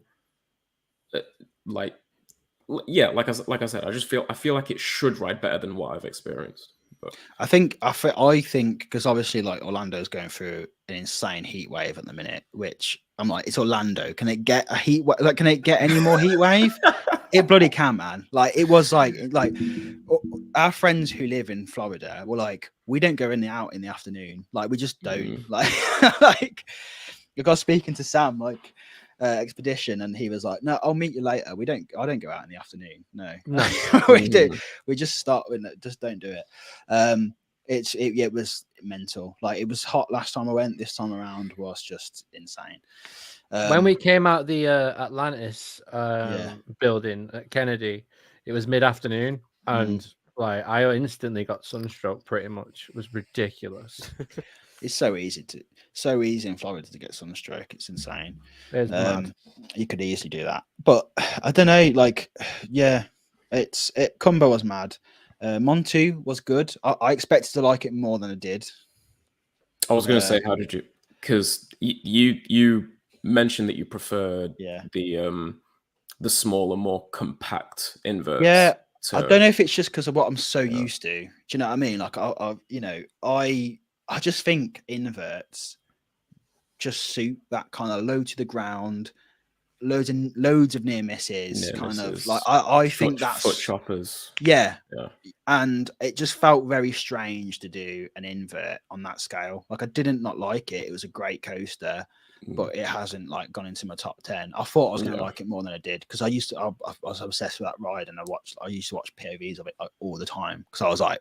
like I said, I feel like it should ride better than what I've experienced. But I think because obviously like Orlando's going through an insane heat wave at the minute, which I'm like, it's Orlando. Can it get a heat wave? Like, can it get any more heat wave? It bloody can, man. Like it was like our friends who live in Florida were like, we don't go out in the afternoon. Like we just don't like like I got speaking to Sam like expedition, and he was like, no, I'll meet you later. I don't go out in the afternoon. No. We do. We just start with it. Just don't do it. It was mental. Like it was hot last time I went. This time around was just insane. When we came out the Atlantis building at Kennedy, it was mid-afternoon, and like I instantly got sunstroke. Pretty much, it was ridiculous. It's so easy in Florida to get sunstroke. It's insane. You could easily do that, but I don't know. Like, Kumba was mad. Montu was good. I expected to like it more than I did. I was going to say, how did you? Because you mentioned that you preferred the smaller, more compact inverts. Yeah, I don't know if it's just because of what I'm so used to. Do you know what I mean? Like, I just think inverts just suit that kind of low to the ground, loads of near misses, kind of like I think that's foot choppers. Yeah, and it just felt very strange to do an invert on that scale. Like I didn't not like it. It was a great coaster, but it hasn't like gone into my top 10. I thought I was going to like it more than I did because I was obsessed with that ride, and I used to watch POVs of it like all the time because I was like,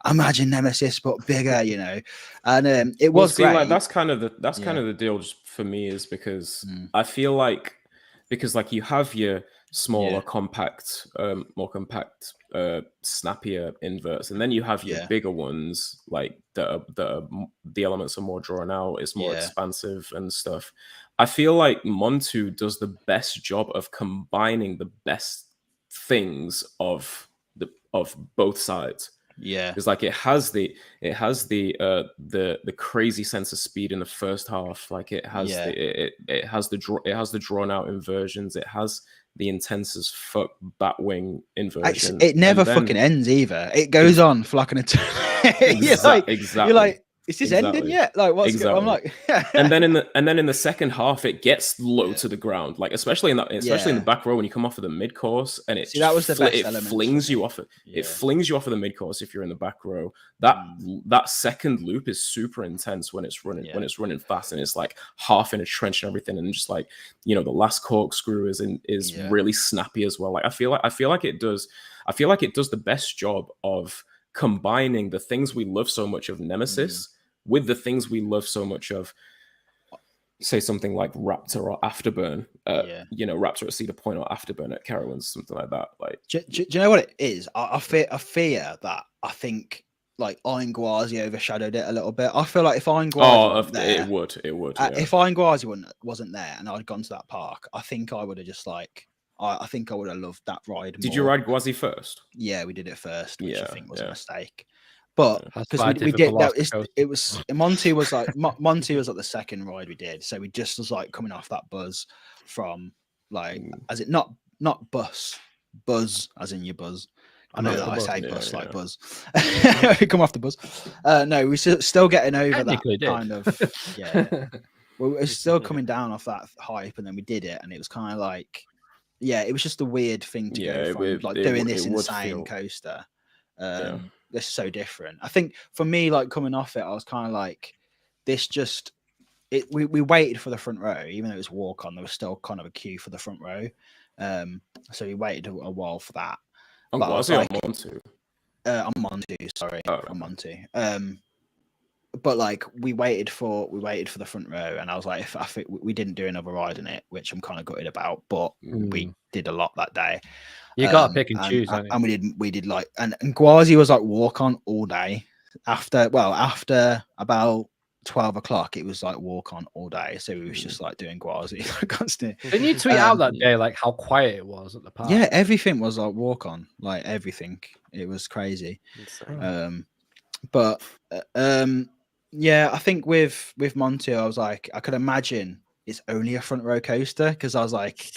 imagine Nemesis but bigger, you know. And it was great. Like that's kind of the deal just for me, is because I feel like like you have your smaller, compact, more compact, snappier inverts, and then you have your bigger ones like the elements are more drawn out, it's more expansive and stuff. I feel like Montu does the best job of combining the best things of both sides. Yeah, it's like it has the crazy sense of speed in the first half. Like it has it has the drawn out inversions. It has the intense as fuck batwing inversion. It never fucking ends either. It goes on for like an eternity. You're like, is this ending yet? Like, what's going on? I'm like, and then in the second half, it gets low to the ground, like especially in the back row when you come off of the mid course, and it that was the best it flings you off. It flings you off of the mid course if you're in the back row. That second loop is super intense when it's running fast, and it's like half in a trench and everything, and just like, you know, the last corkscrew is really snappy as well. Like I feel like it does the best job of combining the things we love so much of Nemesis with the things we love so much of, say, something like Raptor or Afterburn. You know, Raptor at Cedar Point or Afterburn at Carowinds, something like that. Like, do you know what it is? I fear that I think like Iron Gwazi overshadowed it a little bit. I feel like if Iron Gwazi it would. If Iron Gwazi wasn't there and I'd gone to that park, I think I would have just like. I think I would have loved that ride. Did you ride Gwazi first? Yeah, we did it first, which I think was a mistake. But because we did it was Monty was like the second ride we did, so we just was like coming off that buzz from like as it not buzz as in your buzz. I know that I say buzz like buzz. We come off the buzz. No, we're still getting over that kind of Well, we're still coming down off that hype, and then we did it, and it was kind of like it was just a weird thing to go from like doing this insane coaster. This is so different. I think for me, like coming off it, I was kind of like, this just we waited for the front row, even though it was walk on. There was still kind of a queue for the front row, so we waited a while for that. I'm Monty. I'm Monty. Sorry, I'm Monty. But like we waited for the front row, and I was like, I think we didn't do another ride in it, which I'm kind of gutted about. But we did a lot that day. You got to pick and choose, and we did like, and Gwazi was like walk on all day. After about 12 o'clock, it was like walk on all day. So we was just like doing Gwazi constantly. Didn't you tweet out that day like how quiet it was at the park? Yeah, everything was like walk on, like everything. It was crazy. Yeah, I think with Monty, I was like, I could imagine it's only a front row coaster, because I was like,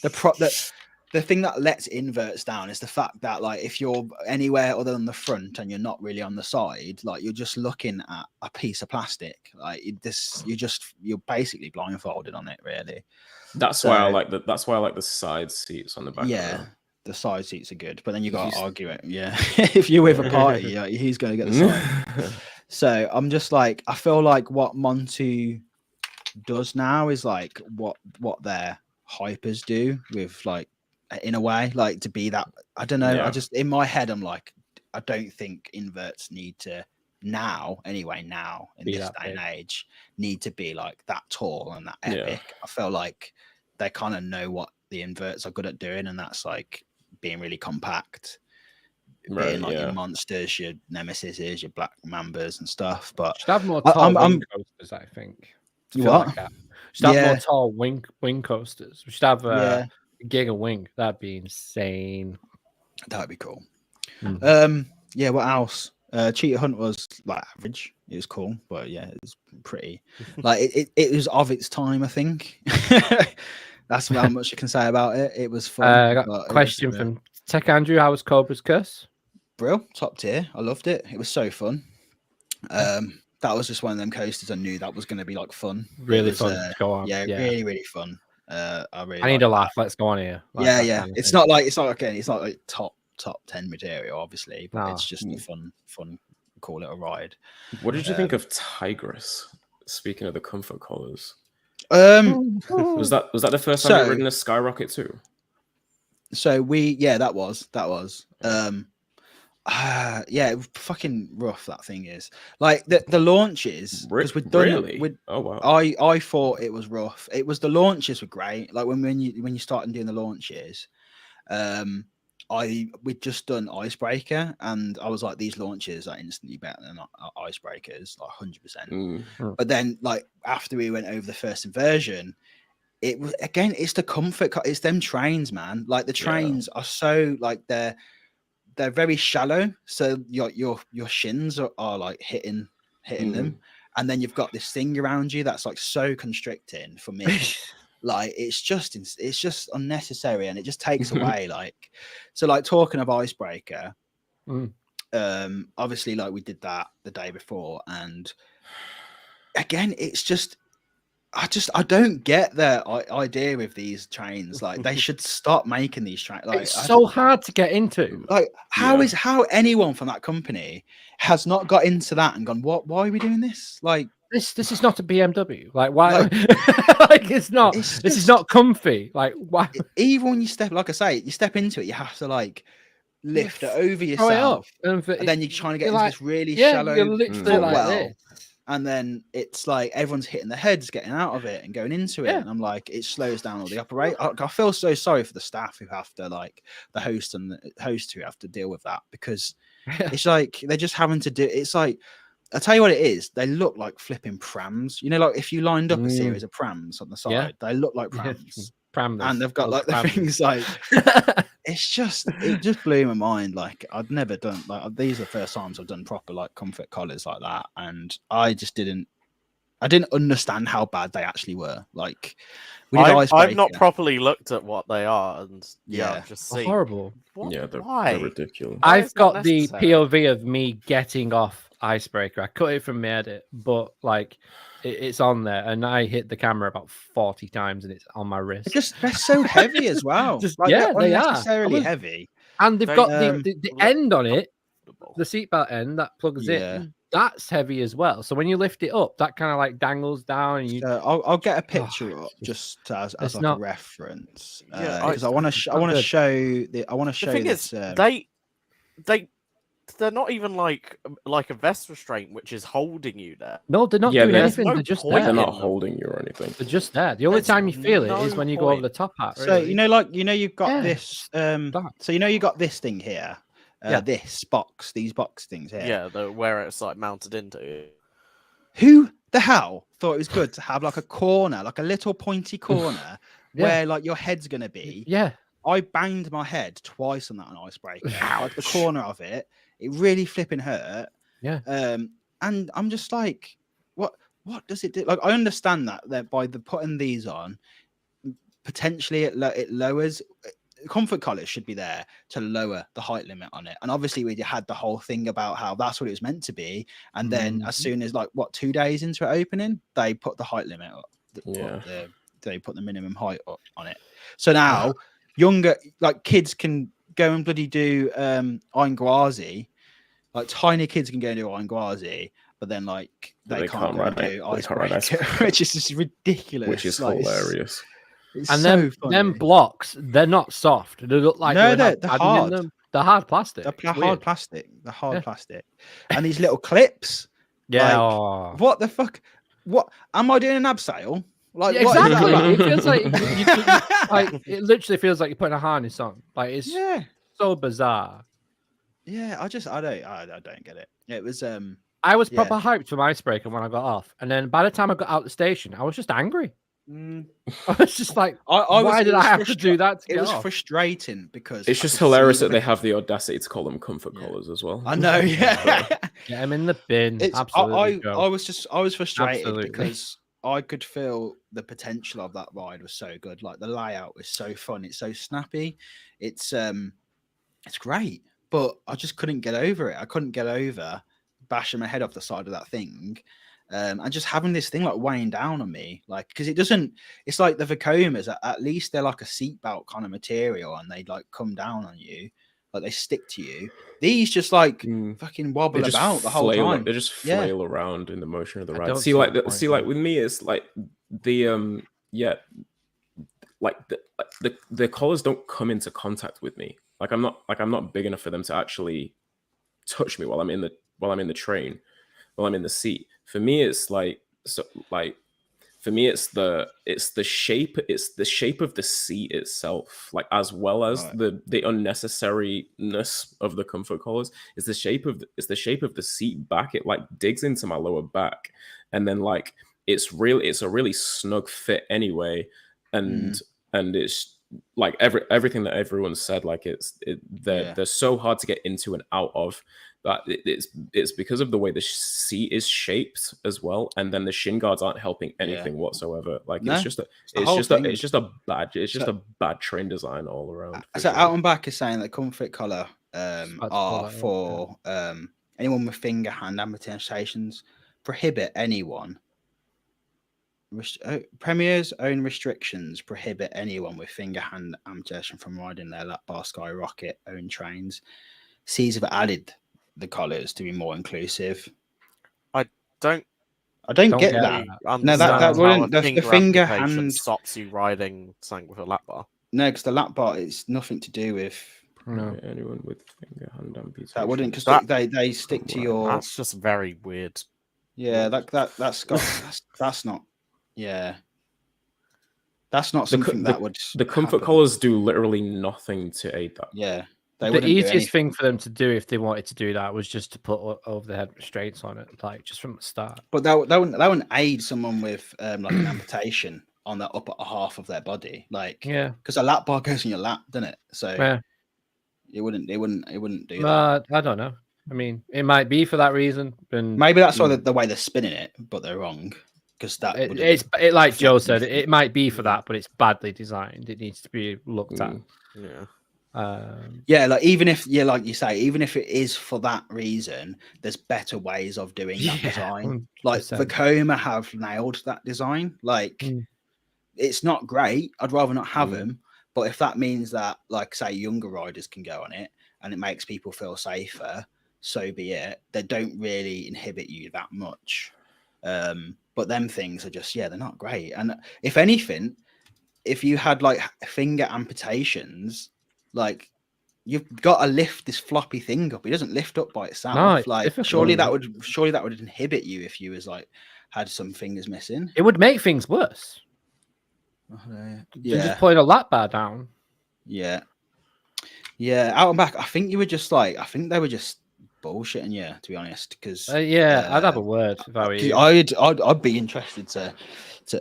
the thing that lets inverts down is the fact that like if you're anywhere other than the front and you're not really on the side, like you're just looking at a piece of plastic. Like you're basically blindfolded on it, really. That's why I like the side seats on the back. Yeah, the side seats are good, but then you got to argue it. Yeah, if you're with a party, who's going to get the side? So I'm just like, I feel like what Monty does now is like what their hypers do with like, in a way, like to be that. I don't know. I just in my head, I'm like, I don't think inverts need to now in this day and age need to be like that tall and that epic. I feel like they kind of know what the inverts are good at doing, and that's like being really compact. Being like your monsters, your Nemesis, your black mambas and stuff. But should have more tall wing coasters, I think. You what? Should have more tall wing coasters. We should have a Giga Wing. That'd be insane. That'd be cool. What else? Cheetah Hunt was like average. It was cool, but it was pretty like it was of its time, I think. That's how much you can say about it. It was fun. I got a question from Tech Andrew. How was Cobra's Curse? Brill, top tier. I loved it. It was so fun. That was just one of them coasters I knew that was going to be like fun. Really fun to go on. Yeah, really, really fun. I need a laugh. Let's go on here. Like it's not like top 10 material, obviously, but it's just a fun, cool little ride. What did you think of Tigress? Speaking of the comfort collars, was that the first time you've ridden a Skyrocket too? So that was fucking rough. That thing is like the launches, because we've done oh wow. I thought it was rough. It was the launches were great. Like when you started doing the launches, we'd just done Icebreaker, and I was like, these launches are instantly better than Icebreakers, like 100%. But then like after we went over the first inversion, it was again, it's the comfort, it's them trains, man. Like the trains are so like they're very shallow, so your shins are like hitting them, and then you've got this thing around you that's like so constricting for me. Like it's just unnecessary, and it just takes away like, so like talking of Icebreaker, Obviously, like we did that the day before, and again, it's just I don't get their idea with these trains. Like they should stop making these trains. Like it's so hard to get into. Like how anyone from that company has not got into that and gone, why are we doing this? Like this is not a BMW. Like why? Like it's not. This is not comfy. Like why? Even when you step, like I say, you step into it, you have to like lift it over yourself, and then you're trying to get into this really shallow footwell, and then it's like everyone's hitting their heads, getting out of it and going into it, and I'm like, it slows down all the operate. I feel so sorry for the staff who have to, like the host and the host who have to deal with that, because it's like they're just having to do. It's like, I'll tell you what it is. They look like flipping prams. You know, like if you lined up a series of prams on the side, they look like prams. And they've got like the things like it just blew my mind. Like I'd never done like these are the first times I've done proper like comfort collars like that, and I didn't understand how bad they actually were. Like I've not properly looked at what they are, and just see horrible. They're ridiculous. I've got the POV of me getting off Icebreaker. I cut it from my edit, but like it's on there, and I hit the camera about 40 times, and it's on my wrist. They're so heavy as well. They are unnecessarily heavy, and they've got the end on it, the seatbelt end that plugs in. That's heavy as well. So when you lift it up, that kind of like dangles down. And I'll get a picture up just as like a reference. Because I want to show the. I want to show. The thing is, they're not even like a vest restraint, which is holding you there. No, they're not doing anything. They're just there. They're not holding you or anything. They're just there. The only time you feel it is when you go over the top hat. So you've got this. So you got this thing here. These box things here. Yeah, where it's like mounted into. Who the hell thought it was good to have like a corner, like a little pointy corner where like your head's gonna be? Yeah. I banged my head twice on that Icebreaker. Like the corner of it. It really flipping hurt. Yeah. And I'm just like, what does it do? Like I understand that by putting these on, potentially it lowers. Comfort collars should be there to lower the height limit on it, and obviously we had the whole thing about how that's what it was meant to be, and then as soon as 2 days into it opening, they put the height limit up. They put the minimum height up on it, so now younger kids can go and bloody do Gwazi, like tiny kids can go and do Gwazi, but then they can't go and do Icebreaker, which is just ridiculous, which is hilarious. And them blocks, they're not soft. They look like they're hard. They're hard plastic. They're hard plastic. They're hard plastic. And these little clips. Yeah. What the fuck? What am I doing an abseil? Exactly. It feels like it literally feels like you're putting a harness on. Like it's so bizarre. Yeah, I don't get it. It was I was proper hyped for Icebreaker when I got off, and then by the time I got out the station, I was just angry. I was just like, why did I have to do that? It was frustrating because it's just hilarious that they have the audacity to call them comfort collars as well. I know, Get them in the bin. Absolutely. I was frustrated because I could feel the potential of that ride was so good. Like the layout was so fun. It's so snappy. It's great, but I just couldn't get over it. I couldn't get over bashing my head off the side of that thing. And just having this thing weighing down on me, because it's like the Vekomas, at least they're like a seatbelt kind of material, and they come down on you, they stick to you. These just fucking wobble about the whole time. They just flail around in the motion of the ride. See, with me, it's the the collars don't come into contact with me. I'm not big enough for them to actually touch me while I'm in the train, while I'm in the seat. For me, it's the shape of the seat itself, as well as the unnecessariness of the comfort collars. It's the shape of the seat back. It digs into my lower back, and then it's a really snug fit anyway, and it's everything that everyone said, they're so hard to get into and out of. That it's because of the way the seat is shaped as well, and then the shin guards aren't helping anything whatsoever. It's just a bad train design all around. So Out and Back is saying that comfort collar are for anyone with finger hand amputations. Prohibit anyone. Premier's own restrictions prohibit anyone with finger hand amputation from riding their lap bar skyrocket own trains. Seas have added the colours to be more inclusive. I don't get that. No, that wouldn't. The finger hand stops you riding something with a lap bar. No, because the lap bar is nothing to do with anyone with finger hand amputation. That wouldn't, because they stick to your. That's just very weird. Yeah, that's not. Yeah, that's not something that would. The comfort collars do literally nothing to aid that. Yeah. The easiest thing for them to do if they wanted to do that was just to put over the head restraints on it, like just from the start. But that wouldn't aid someone with like an amputation on the upper half of their body, like because a lap bar goes in your lap, doesn't it? So it wouldn't do that. I don't know. I mean, it might be for that reason, and maybe that's why the way they're spinning it, but they're wrong because it's like Joe said, it might be for that, but it's badly designed. It needs to be looked at. Yeah. Like even if like you say, even if it is for that reason, there's better ways of doing that design. 100%. Like Vekoma have nailed that design. Like it's not great. I'd rather not have them, but if that means that, like, say, younger riders can go on it and it makes people feel safer, so be it. They don't really inhibit you that much. But them things are just they're not great. And if anything, if you had like finger amputations, like you've got to lift this floppy thing up. It doesn't lift up by itself. No, like surely that would inhibit you if you was like had some fingers missing. It would make things worse. Just putting a lap bar down. Yeah. Out and back. I think they were just bullshitting you, to be honest. Because I'd have a word if I were you. I'd be interested to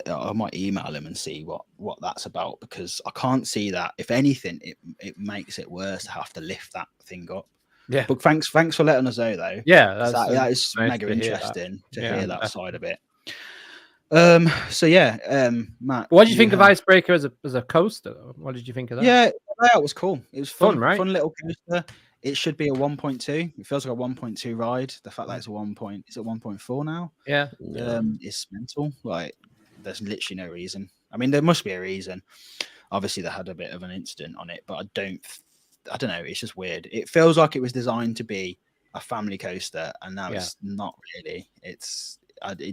I might email him and see what that's about, because I can't see that. If anything, it makes it worse to have to lift that thing up. Yeah. But thanks for letting us know, though. Yeah, that is nice mega interesting to hear that side of it. Matt, what did you think of Icebreaker as a coaster? What did you think of that? Yeah, that was cool. It was fun, right? Fun little coaster. It should be a 1.2. It feels like a 1.2 ride. The fact that it's a 1.4 now. Yeah. It's mental. Like, there's literally no reason. I mean, there must be a reason. Obviously, they had a bit of an incident on it, but I don't know. It's just weird. It feels like it was designed to be a family coaster, and now it's not really. It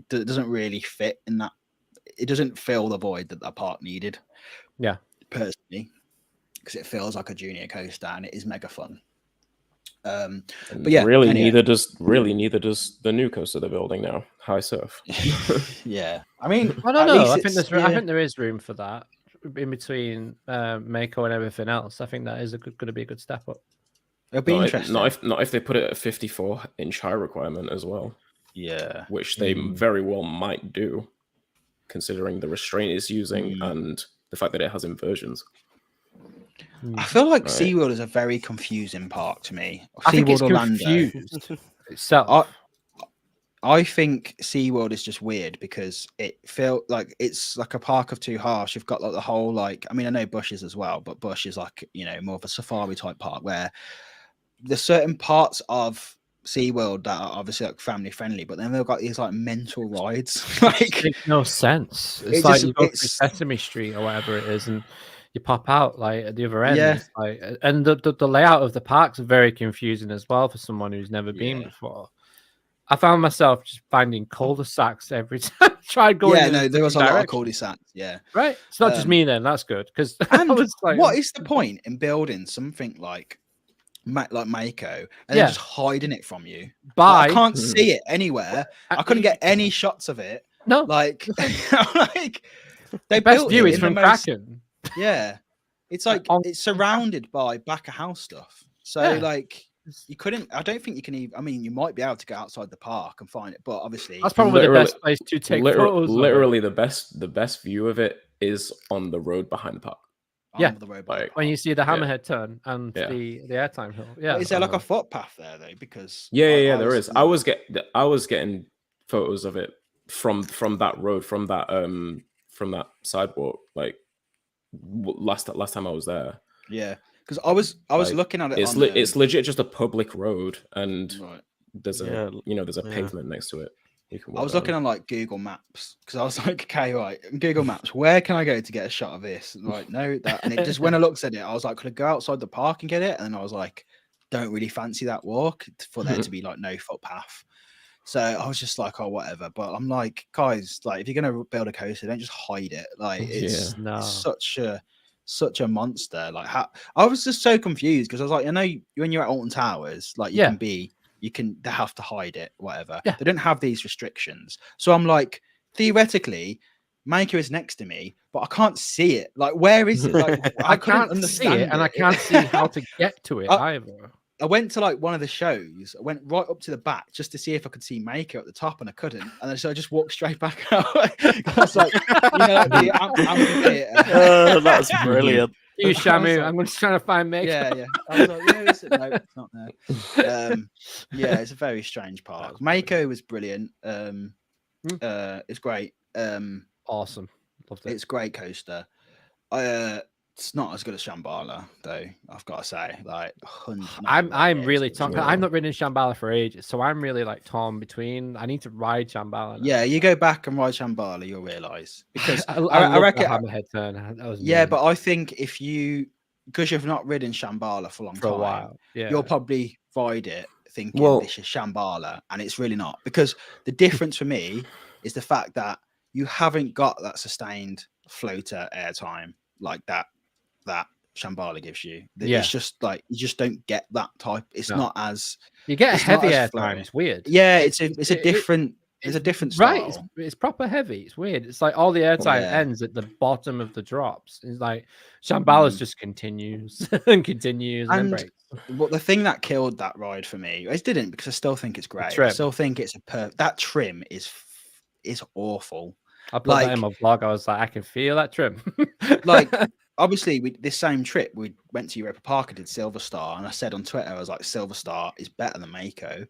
doesn't really fit in that. It doesn't fill the void that park needed. Yeah, personally, because it feels like a junior coaster, and it is mega fun. But yeah, really, neither does the new coaster they're building now, High Surf. Yeah, I mean, I don't know. I think there is room for that in between Mako and everything else. I think that is going to be a good step up. It'll be interesting. Not if they put it at a 54-inch high requirement as well. Yeah, which they very well might do, considering the restraint it's using and the fact that it has inversions. I feel like SeaWorld is a very confusing park to me. I think it's confused itself. I think SeaWorld is just weird because it feels like it's like a park of two halves. You've got like the whole, like, I mean, I know Busch is as well, but Busch is like, more of a safari type park where there's certain parts of SeaWorld that are obviously like family friendly, but then they've got these like mental rides. Like, it makes no sense. It's like you go through Sesame Street or whatever it is, and you pop out like at the other end. Yeah. Like, and the layout of the park's very confusing as well for someone who's never been before. I found myself just finding cul-de-sacs every time I tried going. Yeah, no, there was a lot of cul-de-sacs. Yeah, right. It's not just me then. That's good, because what is the point in building something like Mako and then just hiding it from you? I can't see it anywhere. I couldn't get any shots of it. No, like the best view is from Kraken. Yeah, it's like it's surrounded by back of house stuff. So like you couldn't. I don't think you can even. I mean, you might be able to go outside the park and find it, but obviously that's probably the best place to take photos. Literally, the best view of it is on the road behind the park. Yeah, the road behind the park. When you see the hammerhead turn and the airtime hill. Yeah, but is there like a footpath there though? Because there is. I was getting photos of it from that road, from that sidewalk, like last time I was there. Yeah. Because I was Like, looking at it. It's legit just a public road, and right. there's a there's a pavement next to it. You can walk I was down. looking on like Google Maps because I was like, okay, right, Google Maps, where can I go to get a shot of this? Like, no, that, and it just when I looked at it, I was like, could I go outside the park and get it? And then I was like, don't really fancy that walk for there to be like no footpath. So I was just like, oh, whatever. But I'm like, guys, like, if you're gonna build a coaster, don't just hide it. Like, it's such a monster. Like, I was just so confused because I was like, I know when you're at Alton Towers, like, they have to hide it, whatever. They don't have these restrictions. So I'm like, theoretically, Mako is next to me, but I can't see it. Like, where is it? Like, I can't understand see it, and I can't see how to get to it either. I went to like one of the shows. I went right up to the back just to see if I could see Mako at the top, and I couldn't. And then so I just walked straight back out. I was like, the amphitheater. That's brilliant. You Shamu, I'm just trying to find Mako. Yeah. I was like, where is it? No, it's not there. It's a very strange park. Mako was brilliant. It's great. Awesome. Loved it. It's a great coaster. It's not as good as Shambhala, though. I've got to say, like, I'm really torn. I'm not ridden Shambhala for ages, so I'm really like torn between. I need to ride Shambhala now. Yeah, you go back and ride Shambhala, you'll realize because I reckon the hammerhead turn. That was but I think because you've not ridden Shambhala for a while, you'll probably ride it thinking this is Shambhala, and it's really not, because the difference for me is the fact that you haven't got that sustained floater airtime like that Shambhala gives you. It's just like you just don't get that type. It's not as you get a heavy airtime. It's weird. Yeah, it's a different style. Right. It's proper heavy. It's weird. It's like all the airtime ends at the bottom of the drops. It's like Shambhala's just continues and continues and then breaks. But the thing that killed that ride for me, it didn't, because I still think it's great. I still think it's that trim is awful. I put that in my vlog. I was like, I can feel that trim. Like, obviously, this same trip, we went to Europa Park and did Silver Star, and I said on Twitter, I was like, Silver Star is better than Mako,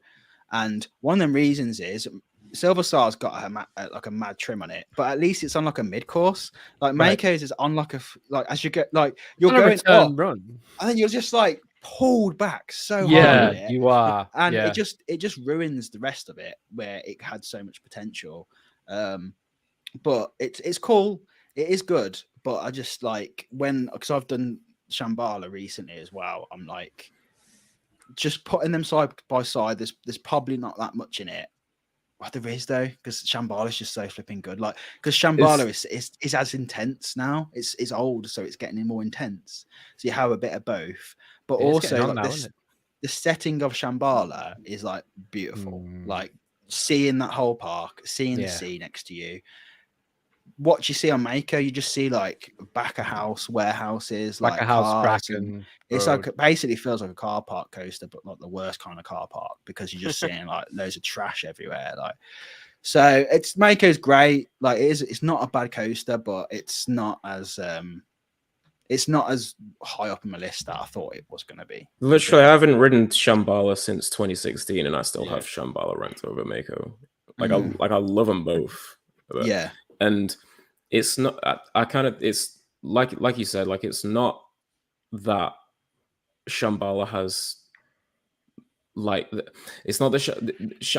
and one of the reasons is Silver Star's got a mad trim on it, but at least it's on like a mid course. Like Mako's is on like as you get like you're going up, run, and then you're just like pulled back so hard. Yeah, you are, and it just ruins the rest of it where it had so much potential. But it's cool. It is good. But I just like because I've done Shambhala recently as well. I'm like, just putting them side by side. There's probably not that much in it. What there is though, because Shambhala is just so flipping good. Like, because Shambhala is as intense now. It's old, so it's getting more intense. So you have a bit of both. But also like the setting of Shambhala is like beautiful. Like seeing that whole park, seeing the sea next to you. What you see on Mako, you just see like back of house warehouses, like a house cracking. It's like basically feels like a car park coaster, but not the worst kind of car park, because you're just seeing like loads of trash everywhere. Like, so Mako's great. Like, it's not a bad coaster, but it's not as high up on my list that I thought it was going to be. Literally, I haven't ridden Shambhala since 2016, and I still have Shambhala ranked over Mako. Like, I love them both. But, and it's not. It's like you said. Like, it's not that Shambhala has. Like, it's not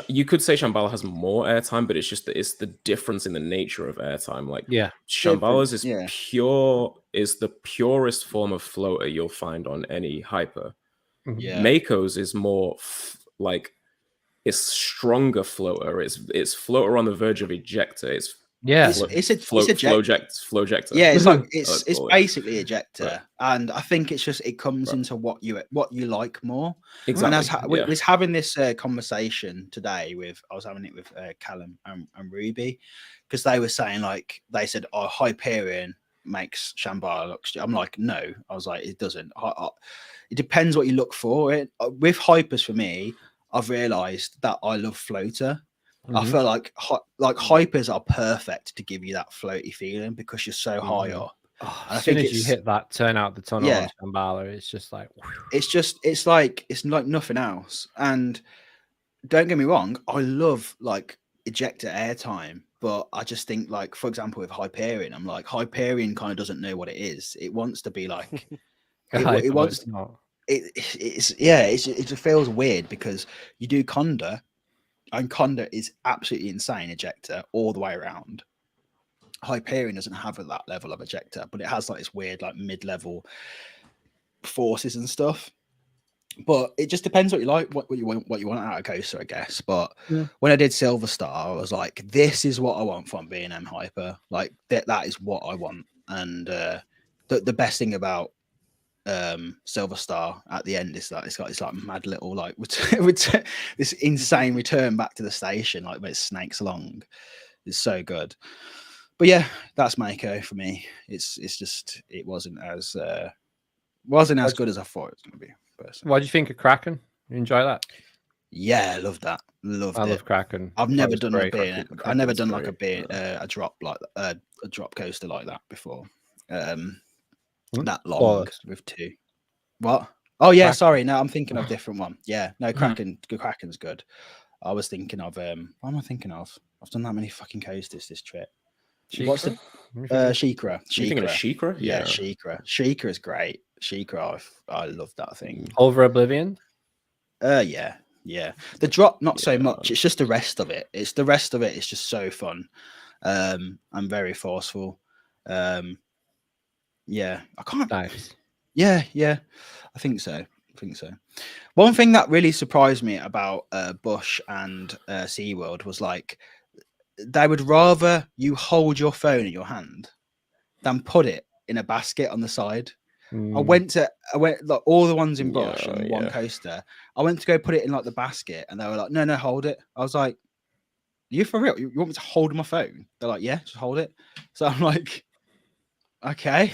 you could say Shambhala has more airtime, but it's just that it's the difference in the nature of airtime. Like, Shambhala's is the purest form of floater you'll find on any hyper. Mako's is more like, it's stronger floater. It's floater on the verge of ejector. It's flow ejector. Yeah, it's like it's basically ejector, and I think it's just it comes into what you like more. Exactly. And we was having this conversation today I was having it with Callum and Ruby, because they were saying, like, they said, Hyperion makes Shambhala look. I'm like, no. I was like, it doesn't. It depends what you look for. With hypers, for me, I've realised that I love floater. I feel like hypers are perfect to give you that floaty feeling, because you're so high up. As soon as you hit that turn out the tunnel on Shambhala, it's just like, it's like nothing else. And don't get me wrong, I love like ejector airtime, but I just think, like, for example, with Hyperion, I'm like, Hyperion kind of doesn't know what it is. It wants to be like It wants. It just feels weird because you do Conda, and Conda is absolutely insane ejector all the way around. Hyperion doesn't have that level of ejector, but it has like this weird like mid-level forces and stuff. But it just depends what you like, what you want out of coaster, I guess. But when I did Silver Star, I was like, this is what I want from B&M Hyper. Like that is what I want. And the best thing about Silver Star at the end is that it's got this like mad little like this insane return back to the station, like where it snakes along. It's so good. But yeah, that's Mako for me. It's just it wasn't as good as I thought it was going to be. Personally. What do you think of Kraken? You enjoy that? Yeah, I love that. I love Kraken. I've never done I've never done like a drop like a drop coaster like that before. That long with two. What? Oh yeah, sorry. No, I'm thinking of a different one. Yeah, no, Kraken's good. I was thinking of what am I thinking of? I've done that many fucking coasters this trip. What's the Shikra? You thinking of Shikra? Yeah, Shikra. Shikra is great. Shikra, I love that thing. Over Oblivion? Yeah. The drop, not so much. It's just the rest of it. It's just so fun. And very forceful. Yeah, I can't. Nice. Yeah, I think so. One thing that really surprised me about Busch and SeaWorld was like they would rather you hold your phone in your hand than put it in a basket on the side. I went like all the ones in Busch and one coaster. I went to go put it in like the basket, and they were like, "No, hold it." I was like, "Are you for real? You want me to hold my phone?" They're like, "Yeah, just hold it." So I'm like, "Okay."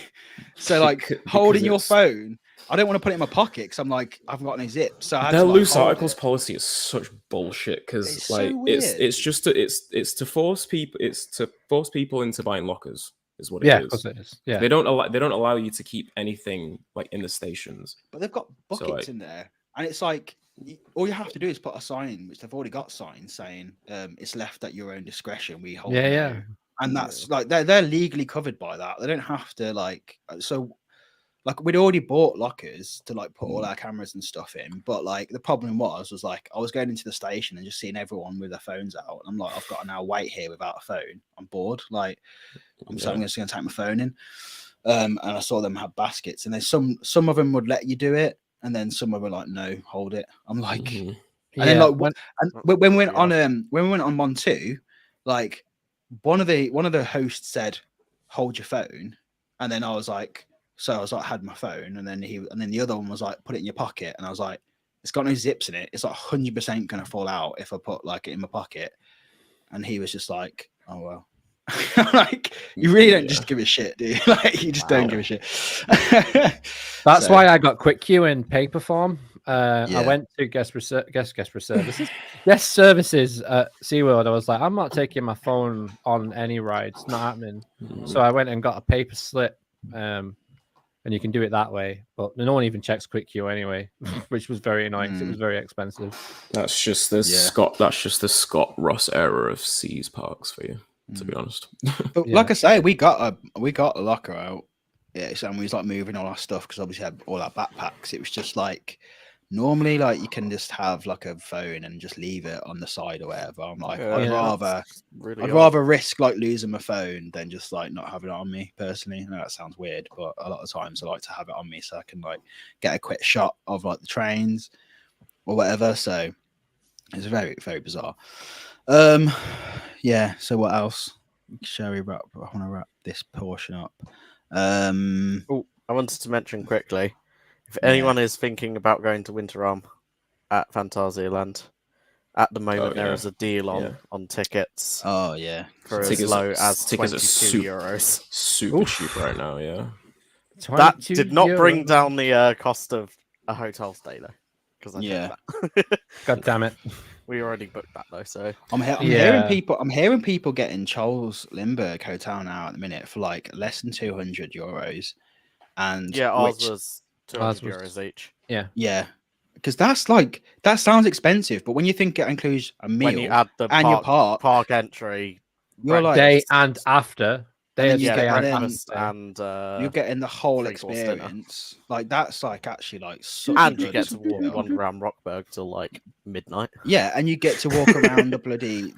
So like holding your phone, I don't want to put it in my pocket because I'm like, I've got no zip. So their loose articles policy is such bullshit because like so it's to force people into buying lockers. Is what it is. It is. Yeah, they don't allow you to keep anything like in the stations. But they've got buckets in there, and it's like all you have to do is put a sign, which they've already got signs saying it's left at your own discretion. We hold. Yeah. And that's like they're legally covered by that. They don't have to like so. Like we'd already bought lockers to like put all our cameras and stuff in, but like the problem was like I was going into the station and just seeing everyone with their phones out. And I'm like, I've got to now wait here without a phone. I'm bored. Like I'm just going to take my phone in. And I saw them have baskets, and then some of them would let you do it, and then some of them were like, no, hold it. I'm like, and then like when we went on Mon 2, like one of the hosts said, hold your phone, and then I was like. So I was like, had my phone, and then the other one was like, put it in your pocket, and I was like, it's got no zips in it. It's like 100% gonna fall out if I put like it in my pocket. And he was just like, oh well. Like you really don't just give a shit, do you? Like you just don't give a shit. That's why I got quick queue in paper form. I went to guest services at SeaWorld. I was like, I'm not taking my phone on any ride. It's not happening. So I went and got a paper slip. And you can do it that way, but no one even checks quick queue anyway, which was very annoying because it was very expensive. That's just the Scott. That's just the Scott Ross era of Seas Parks for you, to be honest. But like I say, we got a locker out. Yeah, and we was like moving all our stuff because obviously had all our backpacks. It was just like normally like you can just have like a phone and just leave it on the side or whatever. I'm like, I'd rather risk like losing my phone than just like not having it on me personally. I know that sounds weird, but a lot of times I like to have it on me so I can like get a quick shot of like the trains or whatever. So it's very, very bizarre. Yeah. So what else? Shall we wrap? I want to wrap this portion up. I wanted to mention quickly. If anyone is thinking about going to Winter at Phantasialand, at the moment there is a deal on tickets. Oh yeah, for as low as €22. Super cheap right now. Yeah, that did not bring down the cost of a hotel stay though. Because God damn it, we already booked that though. So I'm hearing people getting Charles Lindbergh Hotel now at the minute for like less than €200, and ours was €200 each. Yeah, because that sounds expensive, but when you think it includes a meal when you add the and your park entry, you're like day and after, They and then you Yeah, get breakfast and you're getting the whole 3-course dinner. experience. Like that's like actually like such And a you good get to deal. wander around Rockburg till like midnight. Yeah, and you get to walk around the bloody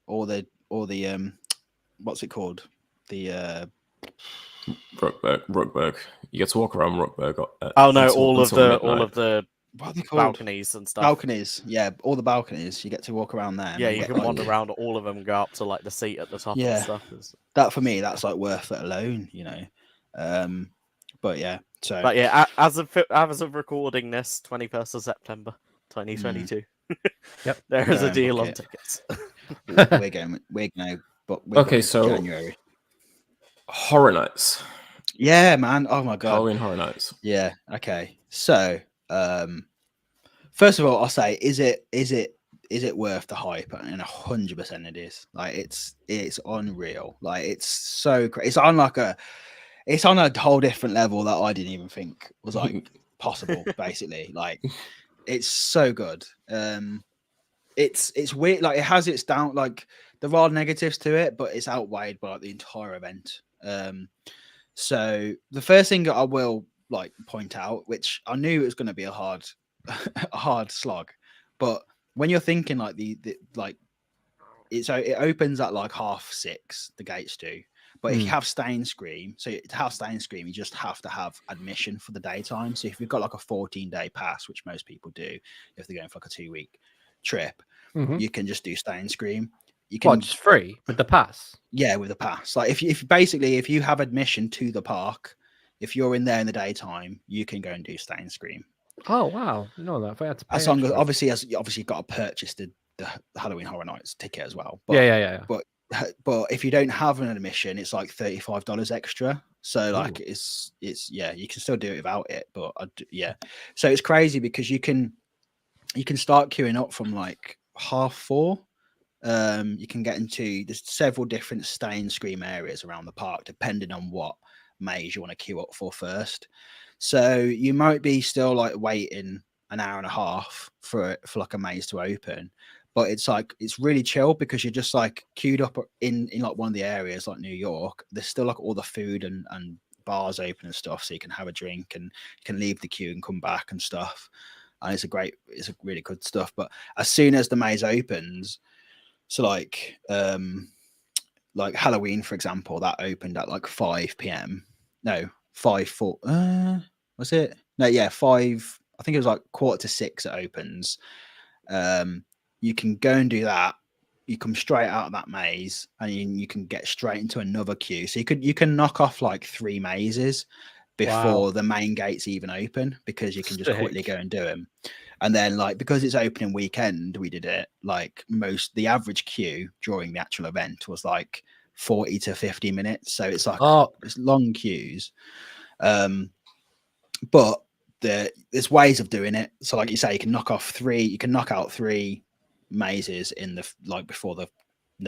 all the what's it called? The Rookburg. You get to walk around Rookburg. Oh no, until all of midnight. the what are they called? balconies and stuff. Balconies, yeah, all the balconies. You get to walk around there. Yeah, and you get, can like, wander around all of them and go up to like the seat at the top and Yeah. stuff. that for me. That's like worth it alone, you know. But yeah, so But yeah, as of recording this, 21st of September, 2022. Yep. There is a Don't deal book on it. tickets. we're going, but we're Okay, booking so January. Horror Nights. Yeah, man. Oh my god. Halloween Horror Nights. Yeah. Okay. So, first of all, I'll say, is it worth the hype? And 100% it is. Like, it's unreal. Like, it's so crazy. It's on a whole different level that I didn't even think was like possible. Basically, like, it's so good. It's weird. Like, it has its down. Like, there are negatives to it, but it's outweighed by like the entire event. So the first thing that I will like point out, which I knew it was going to be a hard slog, but when you're thinking like the like it opens at like 6:30, the gates do. But if you have Stain Scream, so to have Stain Scream, you just have to have admission for the daytime. So if you've got like a 14-day pass, which most people do, if they're going for like a 2-week trip, you can just do Stain Scream. You can just free with the pass. Yeah, with a pass. Like if you have admission to the park, if you're in there in the daytime, you can go and do Stain Scream. Oh wow, no, that I had to pay As long as extra. obviously you've got to purchase the Halloween Horror Nights ticket as well. But, yeah. But if you don't have an admission, it's like $35 extra. So like it's yeah, you can still do it without it. But yeah, so it's crazy because you can start queuing up from like 4:30. You can get into there's several different Stain Scream areas around the park depending on what maze you want to queue up for first. So you might be still like waiting an hour and a half for like a maze to open, but it's like it's really chill because you're just like queued up in like one of the areas like New York. There's still like all the food and bars open and stuff, so you can have a drink and you can leave the queue and come back and stuff. And it's a really good stuff. But as soon as the maze opens, so like Halloween, for example, that opened at like 5 p.m. No, 5:4. Was it? No, yeah, 5. I think it was like 5:45 it opens. You can go and do that. You come straight out of that maze, and you can get straight into another queue. So you can knock off like 3 mazes before the main gates even open because you can just quickly go and do them. And then like because it's opening weekend, we did it like the average queue during the actual event was like 40 to 50 minutes. So it's like it's long queues. But there's ways of doing it. So like you say, you can knock out 3 mazes in the like before the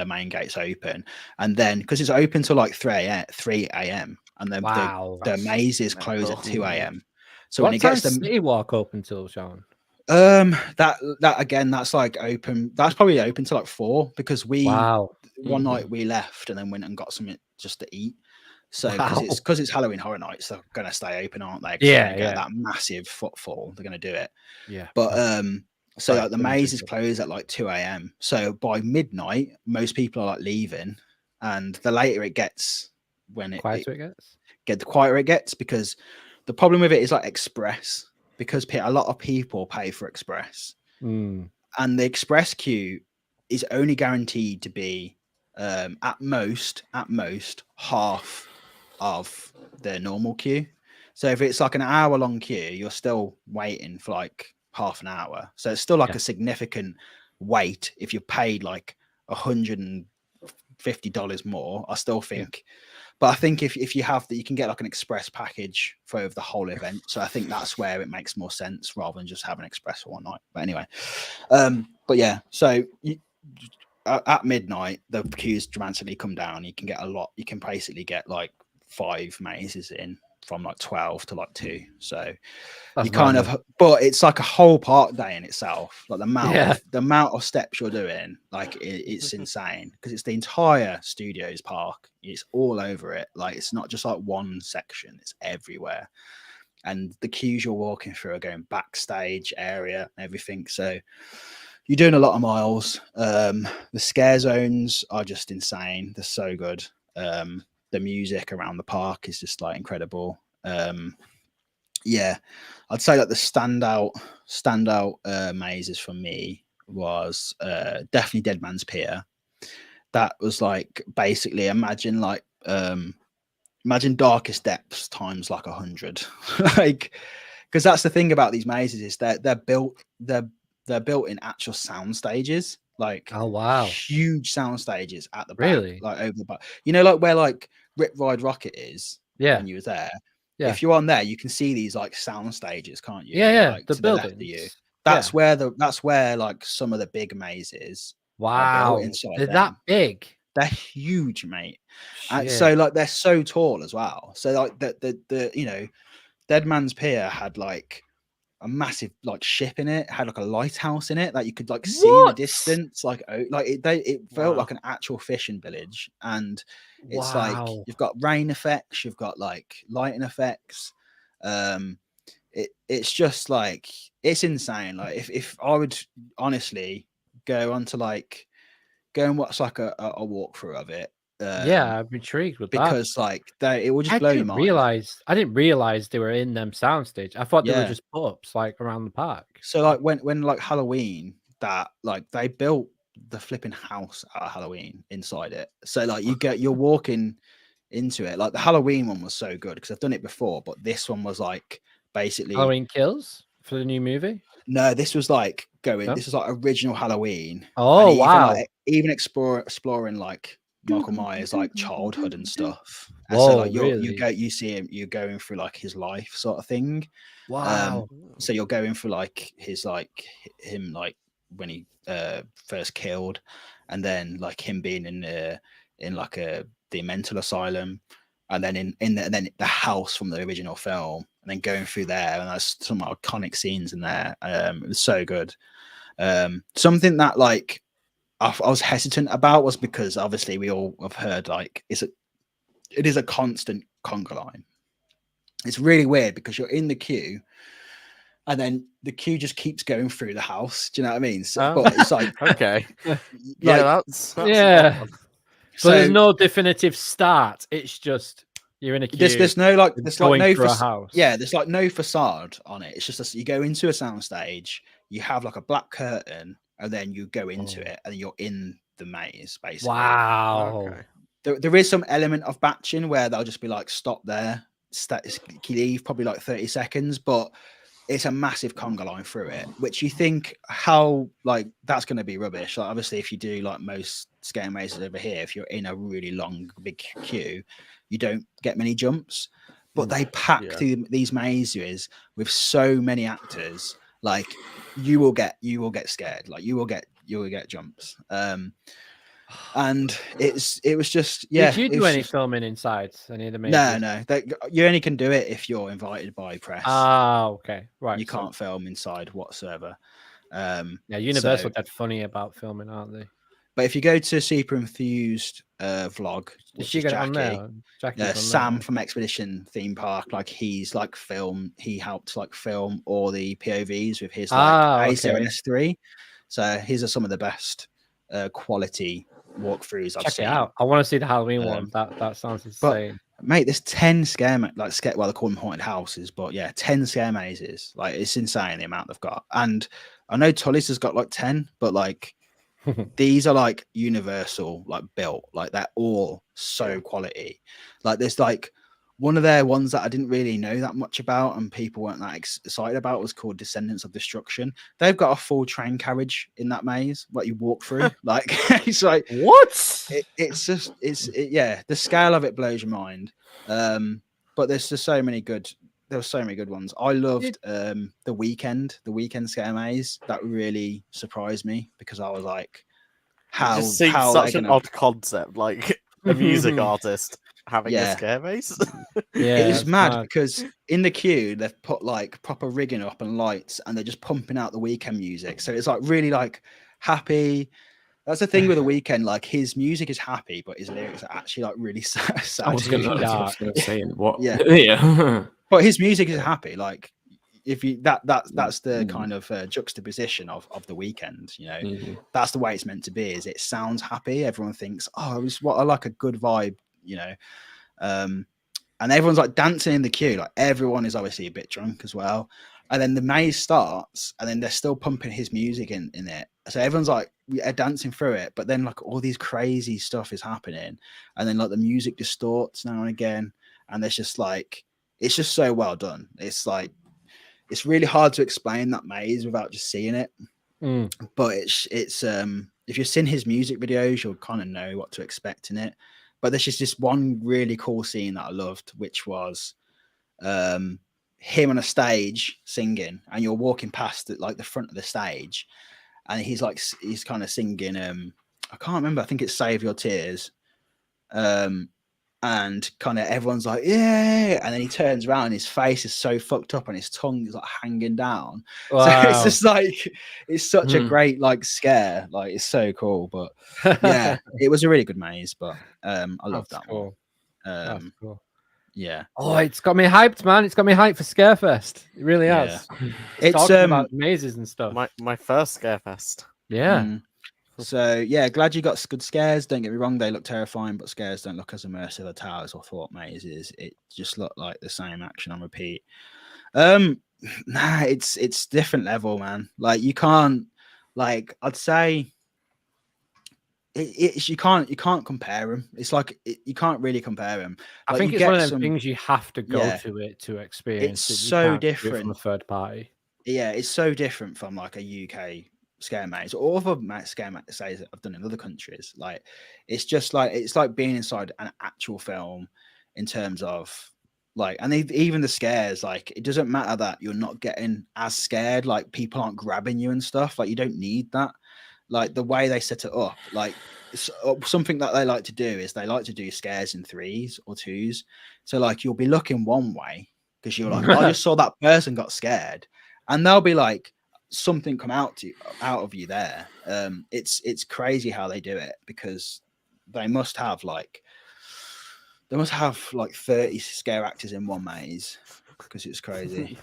main gates open, and then because it's open till like 3 a.m. and then the mazes close at 2 a.m. So when it gets the SeaWorld open till, Sean? That again, that's like open. That's probably open till like 4 because one night we left and then went and got something just to eat. So because it's Halloween Horror Nights, they're gonna stay open, aren't they? Yeah, get that massive footfall. They're gonna do it. Yeah, but so like the mazes close at like 2 a.m. So by midnight, most people are like leaving, and the later it gets, the quieter it gets, because the problem with it is like express, because a lot of people pay for express, and the express queue is only guaranteed to be at most half of the normal queue. So if it's like an hour long queue, you're still waiting for like half an hour. So it's still like a significant wait if you've paid like $150 more. I still think, but I think if you have that, you can get like an express package for the whole event. So I think that's where it makes more sense rather than just having express for one night. But anyway, but yeah, so at midnight the queues dramatically come down. You can get a lot. You can basically get like 5 mazes in from like 12 to like 2. So That's you kind madness. of, but it's like a whole park day in itself. Like Yeah. the amount of steps you're doing, like it's insane because it's the entire studios park. It's all over it. Like it's not just like one section, it's everywhere. And the queues you're walking through are going backstage area and everything. So you're doing a lot of miles. The scare zones are just insane. They're so good. The music around the park is just like incredible. Yeah, I'd say like the standout mazes for me was definitely Dead Man's Pier. That was like basically imagine Darkest Depths times like 100. Like, because that's the thing about these mazes is they're built in actual sound stages, like Oh wow, huge sound stages at the back, really? like over the back. You know, like where like Rip Ride Rocket is. Yeah. When you were there. Yeah. If you're on there, you can see these like sound stages, can't you? Yeah. Like The to the left of you. buildings. That's where like some of the big mazes are built inside. They're that big. They're huge, mate. And so like they're so tall as well. So like the you know, Dead Man's Pier had like a massive like ship in it, had like a lighthouse in it that you could like see in the distance, like it felt like an actual fishing village. And it's like you've got rain effects, you've got like lighting effects. It's just like it's insane. Like if I would honestly go onto like go and watch like a walkthrough of it. Yeah, I'm intrigued with that because like it will just blow your mind. I didn't realize they were in them soundstage. I thought they were just pop-ups like around the park. So like when like Halloween, that like they built the flipping house out of Halloween inside it. So like you're walking into it. Like the Halloween one was so good because I've done it before, but this one was like basically Halloween Kills for the new movie. No, this was like this was like original Halloween. Oh wow! Even exploring like Michael Myers like childhood and stuff. And Whoa, so like really? you see him, you're going through like his life sort of thing. Wow. So you're going through like his like him like when he first killed, and then like him being in like the mental asylum, and then and then the house from the original film, and then going through there, and there's some iconic scenes in there. It was so good. Something that like I was hesitant about was because obviously we all have heard like it is a constant conga line. It's really weird because you're in the queue and then the queue just keeps going through the house. Do you know what I mean? So, but it's like okay, that's yeah. So there's no definitive start. It's just you're in a queue. There's no like there's like no house. Yeah, there's like no facade on it. It's just you go into a soundstage, you have like a black curtain, and then you go into it, and you're in the maze basically. Wow. Okay. There is some element of batching where they'll just be like stop there, leave probably like 30 seconds, but it's a massive conga line through it, which you think how like that's going to be rubbish. Like obviously, if you do like most scare mazes over here, if you're in a really long big queue, you don't get many jumps. But they pack these mazes with so many actors, like you will get scared, like you will get jumps. And it was just Did you do any filming inside any of the mazes? No. You only can do it if you're invited by press. Ah, okay, right. You can't film inside whatsoever. Universal dead funny about filming, aren't they? But if you go to Super Enthused vlog, which is Jackie, Sam from Expedition Theme Park, like he's like he helped like film all the POVs with his like A0 and S3. So his are some of the best quality walkthroughs I've seen. Check it out. I want to see the Halloween one. That sounds insane. But, mate, there's 10 well, they call them haunted houses, but yeah, 10 scare mazes. Like it's insane the amount they've got. And I know Tully's has got like 10, but like these are like Universal, like built, like they're all so quality. Like there's like one of their ones that I didn't really know that much about and people weren't that excited about was called Descendants of Destruction. They've got a full train carriage in that maze, like you walk through. Like it's like what? Yeah, the scale of it blows your mind. But there's just so many good. There were so many good ones. I loved the weekend scare maze. That really surprised me because I was like, how such an odd concept, like a music artist having a scare base. Yeah, it is mad because in the queue they've put like proper rigging up and lights, and they're just pumping out the Weekend music. So it's like really like happy. That's the thing with the Weekend. Like his music is happy, but his lyrics are actually like really sad. I was gonna say what? Yeah, yeah. But his music is happy. Like if you that's the kind of juxtaposition of the Weekend. You know, that's the way it's meant to be. Is it sounds happy? Everyone thinks, oh, it was what I like a good vibe. You know, and everyone's like dancing in the queue. Like everyone is obviously a bit drunk as well. And then the maze starts, and then they're still pumping his music in it. So everyone's like dancing through it, but then like all these crazy stuff is happening, and then like the music distorts now and again, and there's just like it's just so well done. It's like it's really hard to explain that maze without just seeing it. But it's if you've seen his music videos, you'll kind of know what to expect in it. But there's just this one really cool scene that I loved, which was him on a stage singing, and you're walking past it, like the front of the stage, and he's kind of singing I can't remember, I think it's Save Your Tears, and kind of everyone's like yeah, and then he turns around and his face is so fucked up and his tongue is like hanging down. Wow. So it's just like it's such a great like scare, like it's so cool. But yeah, it was a really good maze, but I love that one. That's cool. Yeah. Oh, it's got me hyped, man. It's got me hyped for Scarefest. It really has. It's talking about mazes and stuff. My first Scarefest. Yeah. So yeah, glad you got good scares. Don't get me wrong, they look terrifying, but scares don't look as immersive as towers or thought mazes. It just looked like the same action on repeat. Nah, it's different level, man. Like you can't, like I'd say you can't compare them. It's like you can't really compare them. Like, I think it's one of them things you have to go to it to experience. It's so different from a third party. Yeah, it's so different from like a UK scare maze or other scare mazes that I've done in other countries. Like it's just like it's like being inside an actual film in terms of like, and even the scares, like it doesn't matter that you're not getting as scared, like people aren't grabbing you and stuff, like you don't need that. Like the way they set it up, like something that they like to do is they like to do scares in 3s or 2s. So like you'll be looking one way because you're like, I just saw that person got scared, and they'll be like something come out of you there. It's crazy how they do it because they must have like 30 scare actors in one maze because it's crazy.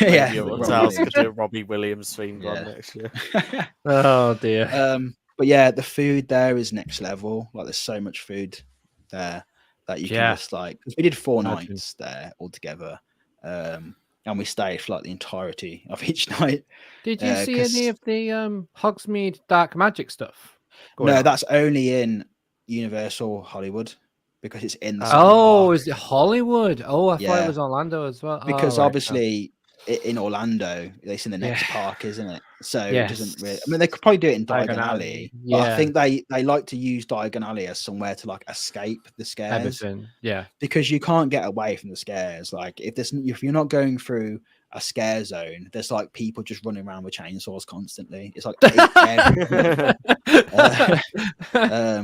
Yeah, could do a Robbie Williams themed one next year. Oh dear. But yeah, the food there is next level. Like there's so much food there that you can just like, because we did 4 nights there altogether. And we stayed for like the entirety of each night. Did you see any of the Hogsmeade Dark Magic stuff? No, that's only in Universal Hollywood because it's in the park. Is it Hollywood? Oh, I thought it was Orlando as well. Because obviously in Orlando, it's in the next park, isn't it? So it doesn't really. I mean, they could probably do it in Diagon Alley. Yeah, I think they like to use Diagon Alley as somewhere to like escape the scares. Everything. Yeah, because you can't get away from the scares. Like if you're not going through a scare zone, there's like people just running around with chainsaws constantly. It's like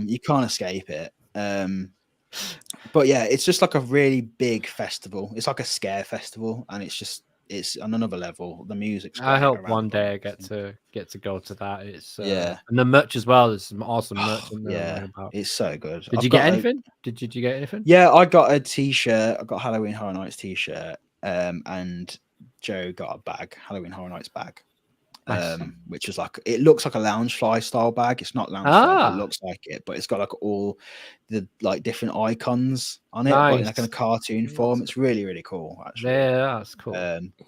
you can't escape it. But yeah, it's just like a really big festival. It's like a scare festival, and it's on another level. The music's I hope one day I get to go to that. It's and the merch as well. There's some awesome merch in there. It's so good. Did you get anything? Did you get anything? Yeah, I got a t-shirt. I got a Halloween Horror Nights t-shirt. And Joe got a bag, Halloween Horror Nights bag. Which is like, it looks like a Loungefly style bag. It's not Loungefly, it looks like it, but it's got like all the like different icons on it, like in a cartoon form. It's really, really cool, actually. Yeah, that's cool.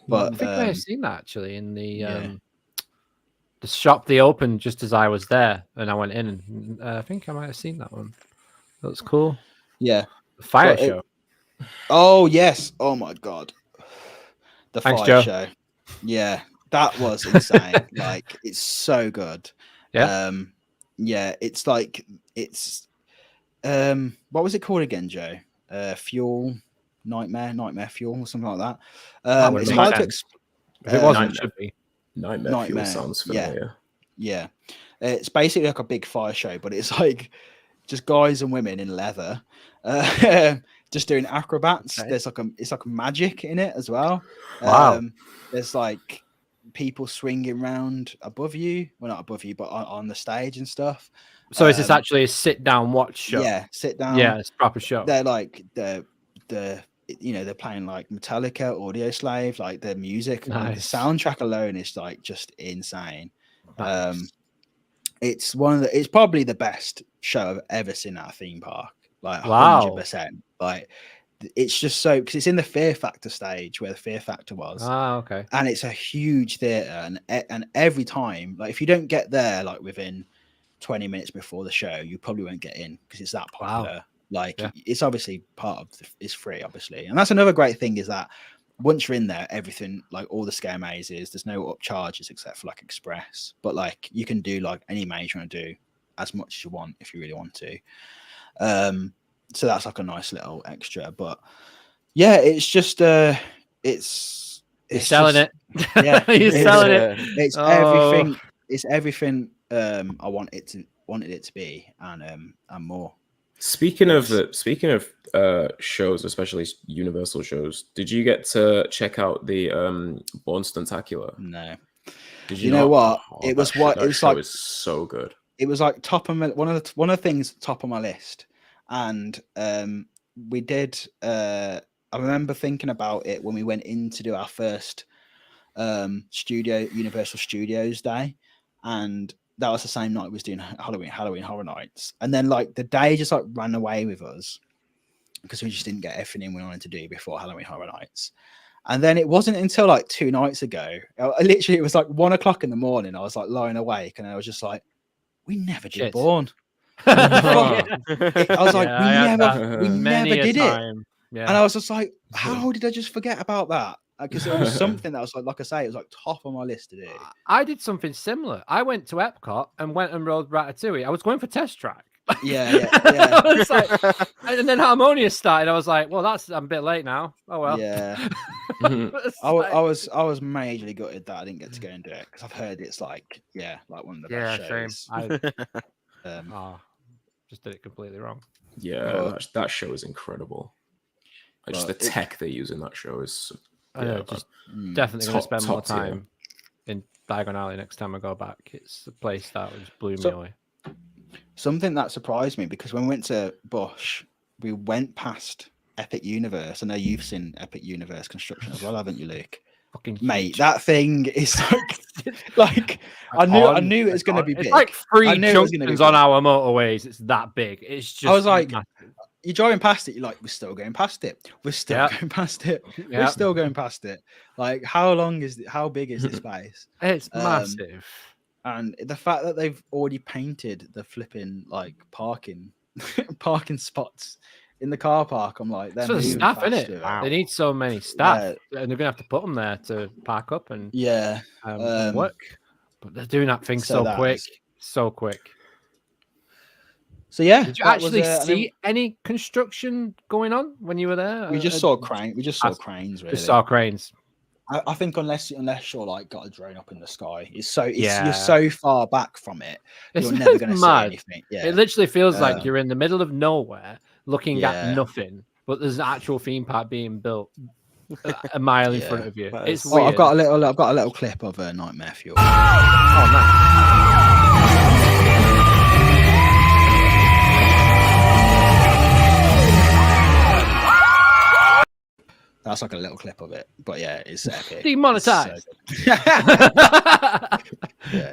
But I think I have seen that actually in the shop they opened just as I was there, and I went in, and I think I might have seen that one. That was cool. Yeah, the fire show. Oh yes! Oh my god, the Thanks, fire Joe. show. Yeah. That was insane. Like it's so good. Yeah. It's like what was it called again, Joe? Fuel Nightmare Fuel or something like that. It's hard to explain. If it wasn't, it should be Nightmare Fuel sounds familiar. Yeah. It's basically like a big fire show, but it's like just guys and women in leather, just doing acrobats. Okay. It's like magic in it as well. Wow. There's like people swinging around above you, well, not above you, but on the stage and stuff. So is this actually a sit-down watch show? Yeah, sit down. Yeah, it's a proper show. They're like the they're playing like Metallica, Audio Slave, like their music. Nice. The soundtrack alone is like just insane. Nice. It's it's probably the best show I've ever seen at a theme park. Like 100%. Like it's just so, because it's in the Fear Factor stage where the Fear Factor was. Okay. And it's a huge theater, and every time, like if you don't get there like within 20 minutes before the show, you probably won't get in because it's that popular. Wow. Like it's obviously part of it's free, obviously, and that's another great thing is that once you're in there, everything, like all the scare mazes, there's no up charges except for like express, but like you can do like any maze you want to do as much as you want if you really want to. So that's like a nice little extra, but yeah, it's just it's selling just, it. Yeah, You're selling it. It's everything. It's everything I wanted it to be, and more. Speaking of shows, especially Universal shows, did you get to check out the Born Stuntacular? No. Did you know what? Oh, it was what it was show like. Is so good. It was like top of one of the things top of my list, and we did. I remember thinking about it when we went in to do our first Universal Studios day, and that was the same night we was doing Halloween Horror Nights, and then like the day just like ran away with us because we just didn't get everything we wanted to do before Halloween Horror Nights. And then it wasn't until like 2 nights ago, literally it was like 1 o'clock in the morning, I was like lying awake and I was just like, we never did Born. I was like, we never did it. Yeah. And I was just like, how did I just forget about that? Because it was something that was like I say, it was like top on my list to do. I did something similar. I went to Epcot and went and rode Ratatouille. I was going for test track. Yeah. And then Harmonious started. I was like, well, I'm a bit late now. Oh well. Yeah. I was majorly gutted that I didn't get to go and do it because I've heard it's like one of the best shows. Same. Just did it completely wrong. Yeah, that show is incredible. Just the tech they use in that show is. Definitely going to spend more time in Diagon Alley next time I go back. It's a place that just blew me away. Something that surprised me, because when we went to Busch, we went past Epic Universe. I know you've seen Epic Universe construction as well, haven't you, Luke? Fucking mate, huge. that thing is like I knew it was going to be big. It's like 3 junctions on our motorways. It's that big. It's just. I was like, you're driving past it. You're like, we're still going past it. We're still going past it. We're still going past it. Like, how big is this space? It's massive. And the fact that they've already painted the flipping like parking spots in the car park, I'm like, they're moving staff in faster. it. Wow. They need so many staff, and they're gonna have to put them there to park up and work. But they're doing that thing so quick. So yeah, did you actually see any construction going on when you were there? We just saw cranes. We just saw cranes. Really, just saw cranes. I think unless you're like got a drone up in the sky, you're so far back from it, you're never going to see anything. Yeah. It literally feels like you're in the middle of nowhere, looking at nothing, but there's an actual theme park being built a mile in front of you. It's weird. I've got a little clip of Nightmare Fuel. Oh, nice. That's like a little clip of it, but yeah, it's epic. Demonetized.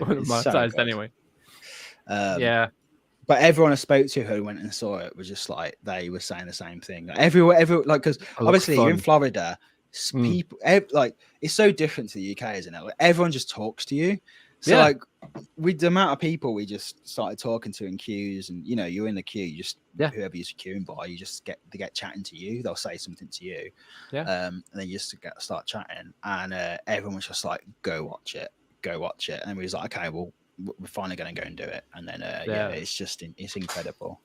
Monetized anyway. But everyone I spoke to who went and saw it was just like they were saying the same thing. Like, like because obviously you're in Florida, people like it's so different to the UK, isn't it? Like, everyone just talks to you. So like with the amount of people we just started talking to in queues, and you're in the queue, you just whoever you're queuing by, you just get chatting to you. They'll say something to you, and then you just start chatting, and everyone was just like, "Go watch it." And we was like, "Okay, well, we're finally going to go and do it." And then it's incredible.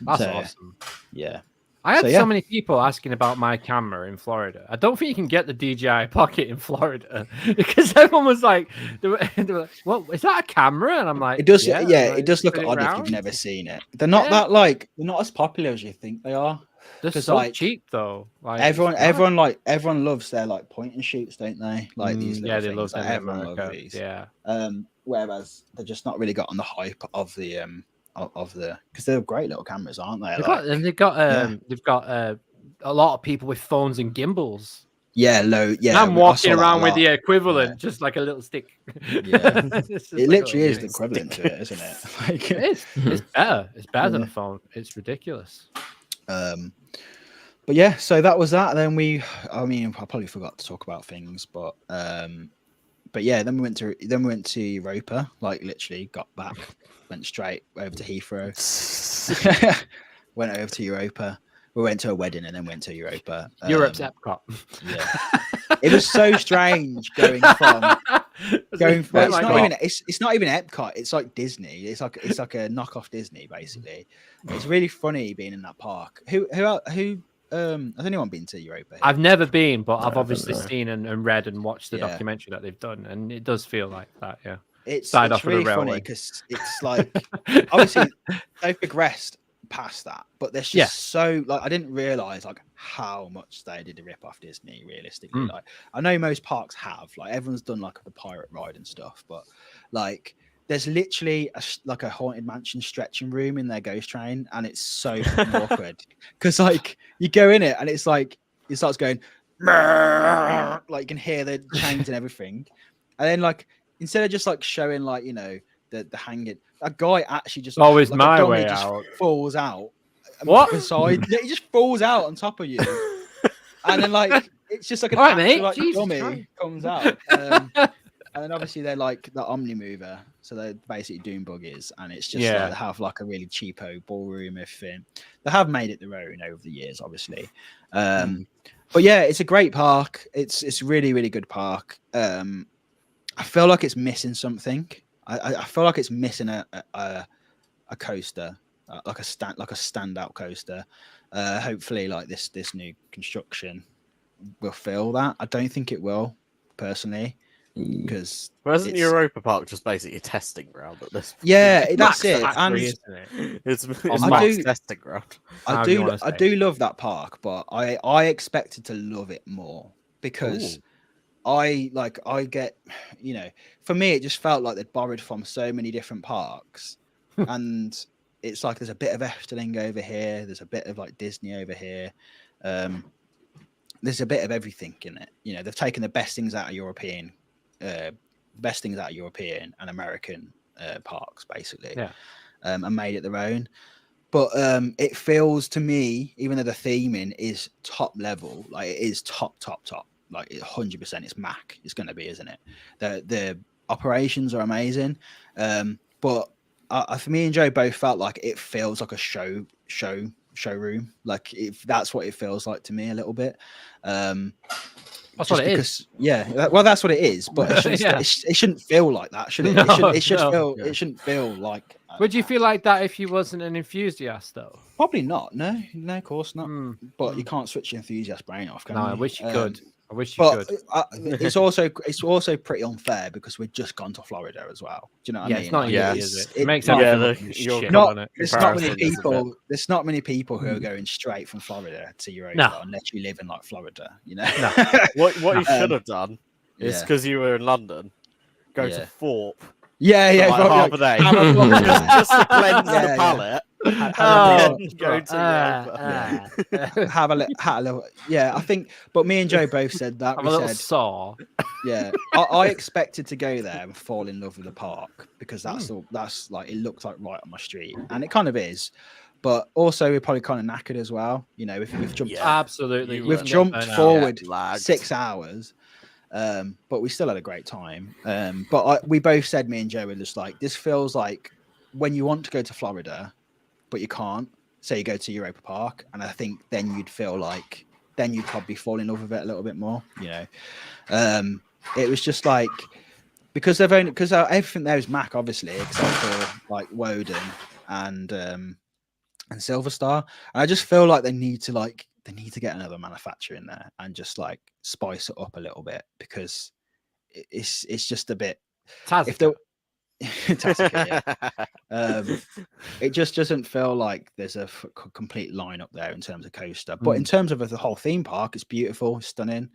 That's awesome. Yeah. I had so many people asking about my camera in Florida. I don't think you can get the DJI Pocket in Florida because everyone was like, they were like, "What is that a camera?" And I'm like, "It does, it does look odd if you've never seen it. They're not they're not as popular as you think they are. They're so cheap though. Like everyone loves their like point and shoots, don't they? Like these little they things. love like, everyone loves these. Yeah. Whereas they're just not really got on the hype of the because they're great little cameras, aren't they? They've got a lot of people with phones and gimbals. Yeah, I'm walking around with the equivalent, just like a little stick. Yeah, it literally is the equivalent to it, isn't it? Like, it is. It's better. It's better than a phone. It's ridiculous. But yeah, so that was that. Then I probably forgot to talk about things, but yeah, then we went to Europa. Like literally, got back, went straight over to Heathrow, went over to Europa. We went to a wedding and then went to Europa. Europe's Epcot. Yeah, it was so strange going from. It's not even Epcot. It's like Disney. It's like a knockoff Disney basically. It's really funny being in that park. Who has anyone been to Europa? I've never been, but I've obviously seen and read and watched the documentary that they've done, and it does feel like that. Yeah, it's really funny because it's like obviously they've progressed past that, but there's just so like I didn't realize like how much they did to rip off Disney realistically. Like I know most parks have, like everyone's done like the pirate ride and stuff, but like there's literally a haunted mansion stretching room in their ghost train, and it's so awkward because like you go in it and it's like it starts going like you can hear the chains and everything, and then like instead of just like showing like the hanging, that guy actually just always like, my way out falls out. What? Beside, he just falls out on top of you, and then like it's just like an dummy comes out. And then obviously they're like the Omni Mover, so they're basically doom buggies, and it's just like they have like a really cheapo ballroom everything. They have made it their own over the years, obviously. But yeah, it's a great park. It's really, really good park. I feel like it's missing something. I feel like it's missing a coaster, like a standout coaster. Hopefully, like this new construction will fill that. I don't think it will, personally, because isn't Europa Park just basically a testing ground at this point? Yeah, that's it. And it's Mark's testing ground. I do love that park, but I expected to love it more because I get, for me, it just felt like they'd borrowed from so many different parks. And it's like there's a bit of Efteling over here. There's a bit of like Disney over here. There's a bit of everything in it. They've taken the best things out of European and American parks, basically, and made it their own. But it feels to me, even though the theming is top level, like it is top, like 100%, it's Mac. It's going to be, isn't it? The operations are amazing, but for me and Joe both felt like it feels like a showroom. Like if that's what it feels like to me a little bit. That's what it is. Yeah, well, that's what it is. But it shouldn't feel like that, should it? It shouldn't feel like. Would you feel like that if you wasn't an enthusiast, though? Probably not. No, of course not. But you can't switch your enthusiast brain off, can you? I wish you could. I wish you could. It's also pretty unfair because we've just gone to Florida as well. Do you know what I mean? It's not easy, is it? It makes there's not many people who are going straight from Florida to Europa unless you live in like Florida. What you should have done is because you were in London, go to Thorpe. Yeah, like half a day, just to cleanse the palate. Have a little. Yeah, I think. But me and Joe both said that. We said, saw. Yeah, I expected to go there and fall in love with the park because that's like it looks like right on my street, and it kind of is. But also, we're probably kind of knackered as well. If we've jumped, absolutely, we've jumped forward 6 hours. But we still had a great time. But we both said, me and Joe were just like, this feels like when you want to go to Florida, but you can't. So you go to Europa Park, and I think then you'd probably fall in love with it a little bit more. It was just like because everything there is Mac, obviously, except for like Woden and and Silver Star. And I just feel like they need to get another manufacturer in there and just like spice it up a little bit, because it's just a bit. Tazika. Tazika, yeah. It just doesn't feel like there's a complete lineup there in terms of coaster, but in terms of the whole theme park, it's beautiful, stunning.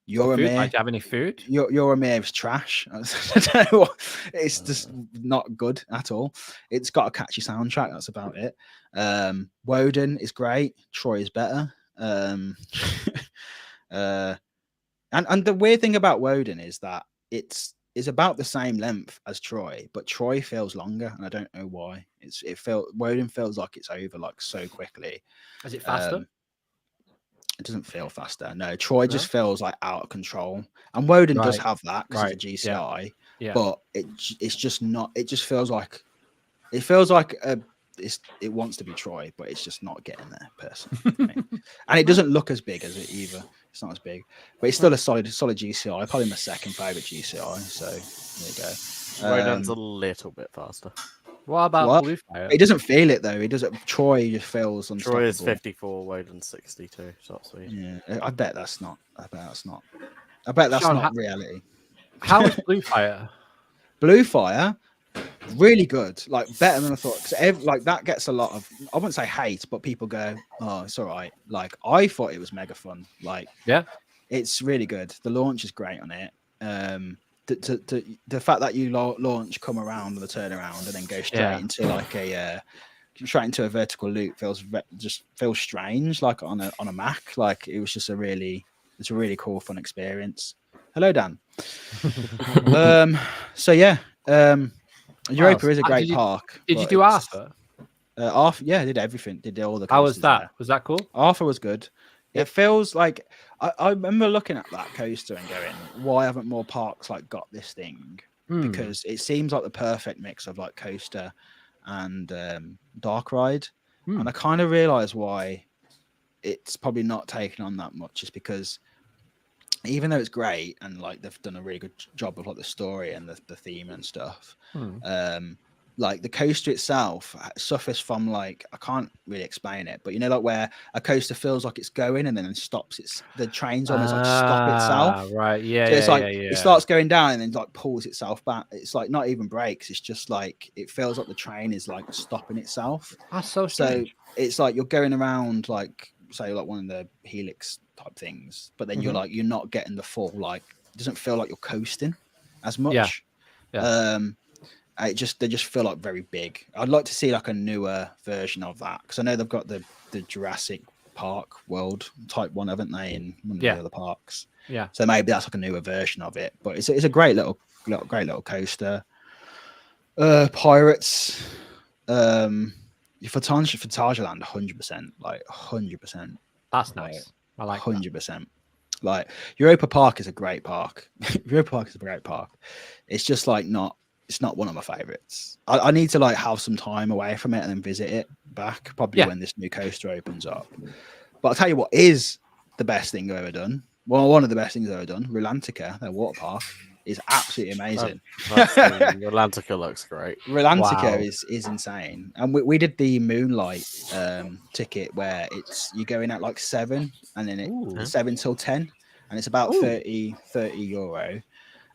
Yoramir, do you have any food? Yoramir is trash. I don't know what, it's just not good at all. It's got a catchy soundtrack, that's about it. Woden is great. Troy is better. And the weird thing about Woden is that it's about the same length as Troy, but Troy feels longer, and I don't know why. Woden feels like it's over like so quickly. Is it faster? It doesn't feel faster. No, Troy just feels like out of control, and Woden does have that because it's a GCI. Yeah. But it's just not. It just feels like it wants to be Troy, but it's just not getting there, personally. And it doesn't look as big as it either. It's not as big, but it's still a solid GCI. Probably my second favorite GCI. So there you go. Woden's a little bit faster. What about Blue Fire? It doesn't feel it though. It doesn't. Troy just feels unstoppable. Troy is 54, Woden's 62. So that's sweet. Yeah, I bet that's not Sean, not reality. How is Blue Fire? Blue Fire, really good. Like better than I thought. Because like that gets a lot of, I wouldn't say hate, but people go, "Oh, it's all right." Like I thought it was mega fun. Like it's really good. The launch is great on it. The fact that you launch, come around with a turnaround, and then go straight into like straight into a vertical loop feels strange, like on a Mac. Like it was just a really cool, fun experience. Hello, Dan. So yeah, Europa is a great park. Did you do Arthur? Arthur, yeah, I did everything. Did all the. How was that? There. Was that cool? Arthur was good. It feels like I remember looking at that coaster and going, why haven't more parks like got this thing? Because it seems like the perfect mix of like coaster and dark ride. And I kind of realized why it's probably not taken on that much, is because even though it's great and like they've done a really good job of like the story and the theme and stuff, like the coaster itself suffers from like, I can't really explain it, but you know, like where a coaster feels like it's going and then it stops, the trains almost like stop itself. Right. Yeah. So it's like it starts going down and then like pulls itself back. It's like not even brakes. It's just like it feels like the train is like stopping itself. That's so strange. So it's like you're going around like, say like one of the helix type things, but then you're not getting the full, like it doesn't feel like you're coasting as much. They just feel like very big. I'd like to see like a newer version of that, because I know they've got the Jurassic Park World type one, haven't they, in one of the other parks? Yeah. So maybe that's like a newer version of it. But it's a great little coaster. Pirates, for Tajaland, 100%, like 100%. That's nice. I like 100%. Like Europa Park is a great park. Europa Park is a great park. It's just like it's not one of my favorites. I need to like have some time away from it and then visit it back, probably when this new coaster opens up. But I'll tell you what is the best thing I've ever done. Well, one of the best things I've ever done, Relantica, their water park, is absolutely amazing. Relantica looks great. Relantica is insane. And we did the Moonlight ticket where you go in at like 7 and then it's 7 till 10 and it's about 30 euro.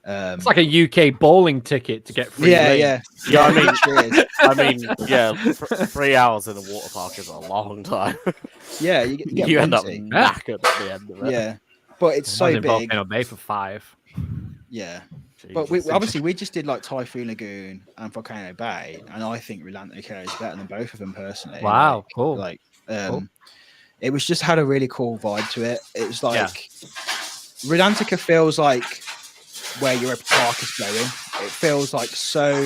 It's like a UK bowling ticket to get free. Yeah. I mean, 3 hours in a water park is a long time. Yeah, you end up knackered at the end of it. Yeah, but it's so big. In Bay for 5. Yeah, but we just did like Typhoon Lagoon and Volcano Bay, and I think Relantica is better than both of them personally. Wow, like, cool. Like, it was just had a really cool vibe to it. It was like Relantica feels like where Europa Park is going. It feels like so.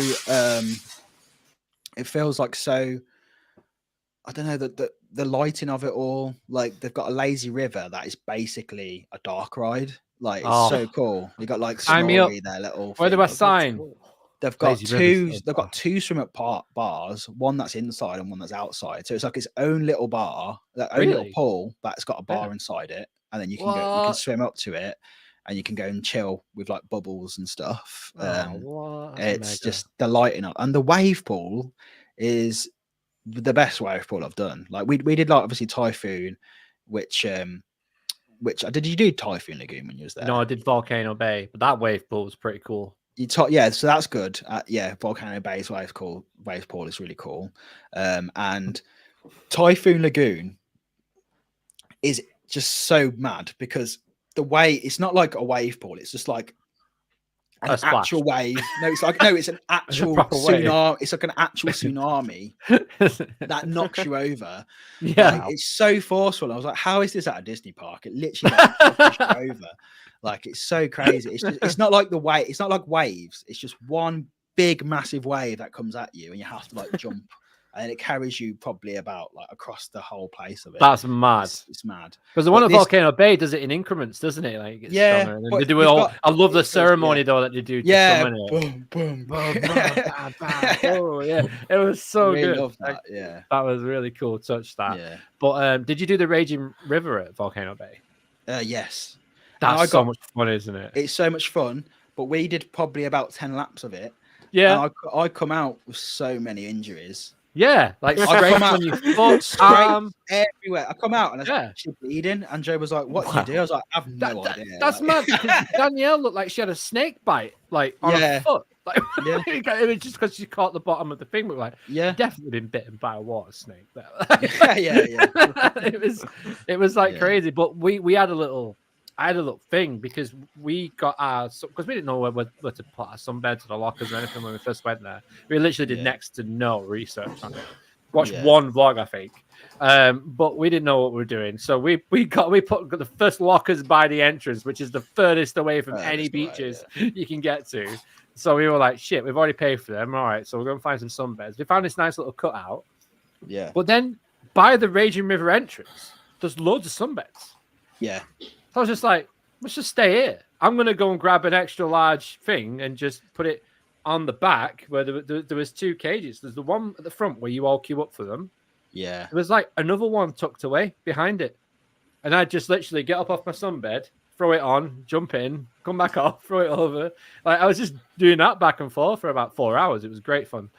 I don't know, the lighting of it all. Like they've got a lazy river that is basically a dark ride. Like it's so cool. You got like Snorri, their little. Where do I sign? They've got two. They've got two swim up bars. One that's inside and one that's outside. So it's like its own little bar, that own little pool that's got a bar inside it, and then you can go. You can swim up to it. And you can go and chill with like bubbles and stuff. It's just the lighting up, and the wave pool is the best wave pool I've done. Like we did like obviously Typhoon, which did you do Typhoon Lagoon when you was there? No, I did Volcano Bay, but that wave pool was pretty cool. Yeah, so that's good. Volcano Bay's wave pool is really cool. And Typhoon Lagoon is just so mad because the way it's not like a wave pool, it's just like an actual wave. It's an actual tsunami. It's like an actual tsunami that knocks you over. Yeah, it's so forceful. I was like, how is this at a Disney park? It literally knocks you over. Like it's so crazy. It's not like it's not like waves. It's just one big massive wave that comes at you and you have to like jump. And it carries you probably about like across the whole place of it. That's mad. It's mad. Because the one at Volcano Bay does it in increments, doesn't it? Like it gets stronger. And they do it all. I love the ceremony though that they do. Boom, boom, boom. Oh yeah, it was so really good. Love that. Yeah, that was really cool. Touch that. Yeah. But did you do the Raging River at Volcano Bay? Yes. That's so much fun, isn't it? It's so much fun. But we did probably about 10 laps of it. Yeah. And I come out with so many injuries. Yeah, like straight on your foot, everywhere. I come out and I was actually bleeding, and Joe was like, "What do you do?" I was like, "I have no idea." That's mad. Because Danielle looked like she had a snake bite, like on her foot. Like, it was just because she caught the bottom of the thing. But like, definitely been bitten by a water snake. It was like crazy. But we had a little. I had a little thing because we got because we didn't know where to put our sunbeds or the lockers or anything when we first went there. We literally did next to no research on it. Watched one vlog, I think, but we didn't know what we were doing. So we put the first lockers by the entrance, which is the furthest away from any beaches you can get to. So we were like, shit, we've already paid for them. All right, so we're going to find some sunbeds. We found this nice little cutout. Yeah. But then by the Raging River entrance, there's loads of sunbeds. Yeah. So I was just like, let's just stay here. I'm going to go and grab an extra large thing and just put it on the back where there was 2 cages. There's the one at the front where you all queue up for them. Yeah. There was like another one tucked away behind it. And I just literally get up off my sunbed, throw it on, jump in, come back off, throw it over. Like I was just doing that back and forth for about 4 hours. It was great fun.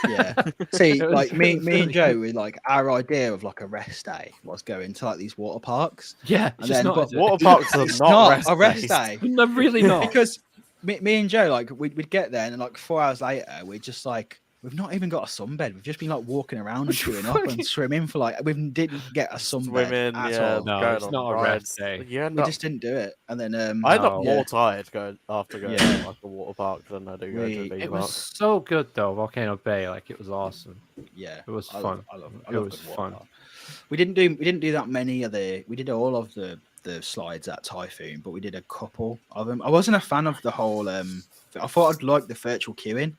Yeah. See, like me and Joe, we like our idea of like a rest day was going to like these water parks. Yeah, it's just not water parks are not a rest day. No, really not. Because me and Joe, like we'd get there and like 4 hours later, we'd just like we've not even got a sunbed. We've just been like walking around and queuing up and swimming for like we didn't get a sunbed at all. No, it's not a rest day. We just didn't do it. And then I end up more tired going to like a water park than I do go to a theme park. It was so good though, Volcano Bay. Like it was awesome. Yeah, it was fun. It was fun. We didn't do that many of the. We did all of the slides at Typhoon, but we did a couple of them. I wasn't a fan of the whole. I thought I'd like the virtual queuing.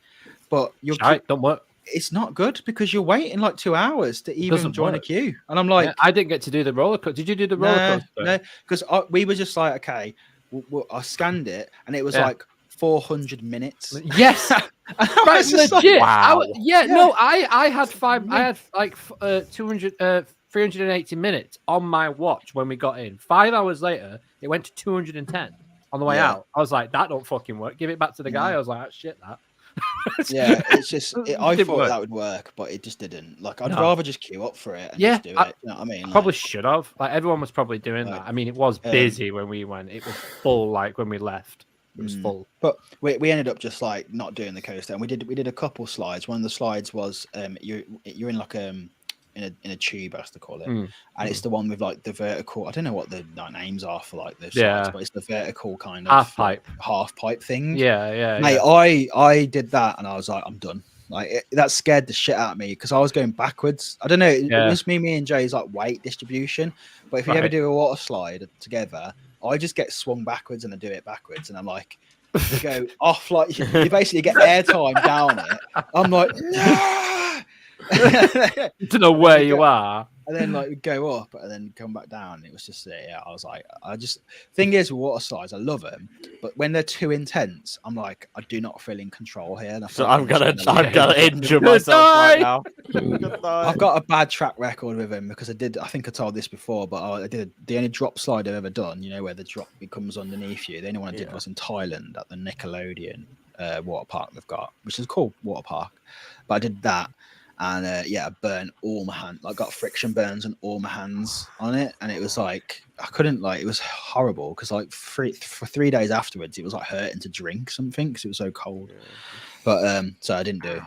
But don't work. It's not good because you're waiting like 2 hours to even join a queue, and I'm like, I didn't get to do the roller coaster. Did you do the roller coaster? No, because we were just like, okay, I scanned it, and it was like 400 minutes. Yes, right, legit. Like, wow. No, I had 380 minutes on my watch when we got in. 5 hours later, it went to 210 on the way out. I was like, that don't fucking work. Give it back to the guy. I was like, shit, that. It's just I thought that would work, but it just didn't. Like I'd rather just queue up for it and just do it. You know what I mean? I probably should have. Like everyone was probably doing that. I mean, it was busy when we went. It was full. Like when we left, it was full. But we ended up just like not doing the coaster, and we did a couple slides. One of the slides was you're in like in a tube, as to call it, and it's the one with like the vertical. I don't know what the names are for like the slides, but it's the vertical kind of half pipe thing. Mate, I did that, and I was like, I'm done. Like that scared the shit out of me because I was going backwards. I don't know. It was me and Jay's like weight distribution. But if you ever do a water slide together, I just get swung backwards and I do it backwards, and I'm like, you go off like you basically get airtime down it. I'm like, to know where you are, and then like go up and then come back down. It was just I was like, thing is with water slides, I love them, but when they're too intense, I'm like, I do not feel in control here. So I'm gonna injure myself right now. I've got a bad track record with them because I think I told this before, but I did the only drop slide I've ever done, you know, where the drop becomes underneath you. The only one I did was in Thailand at the Nickelodeon water park they've got, which is a cool water park, but I did that. And I burnt all my hands. I got friction burns on all my hands on it, and it was like I couldn't it was horrible because like for 3 days afterwards, it was like hurting to drink something because it was so cold. Yeah. But so I didn't do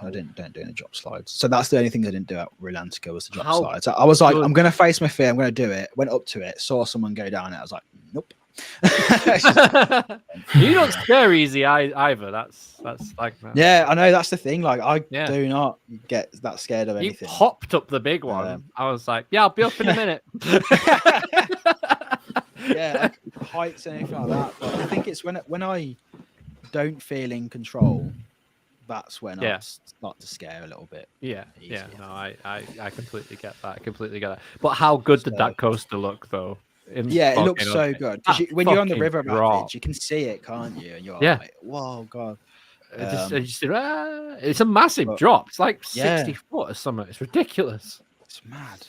any drop slides. So that's the only thing I didn't do at Relantica was the drop slides. I was like, I'm gonna face my fear. I'm gonna do it. Went up to it, saw someone go down it. I was like, nope. You don't scare easy either. That's like that. Yeah, I know that's the thing. Like I do not get that scared of anything. You popped up the big one. I was like, yeah, I'll be up in a minute. Like heights and anything like that. But I think it's when I don't feel in control, that's when I start to scare a little bit. Yeah. No, I completely get that. But how good did that coaster look though? It looks so good. When you're on the river rapids, you can see it, can't you? And you're like, whoa, God. It's a massive drop. It's like 60 foot or something. It's ridiculous. It's mad.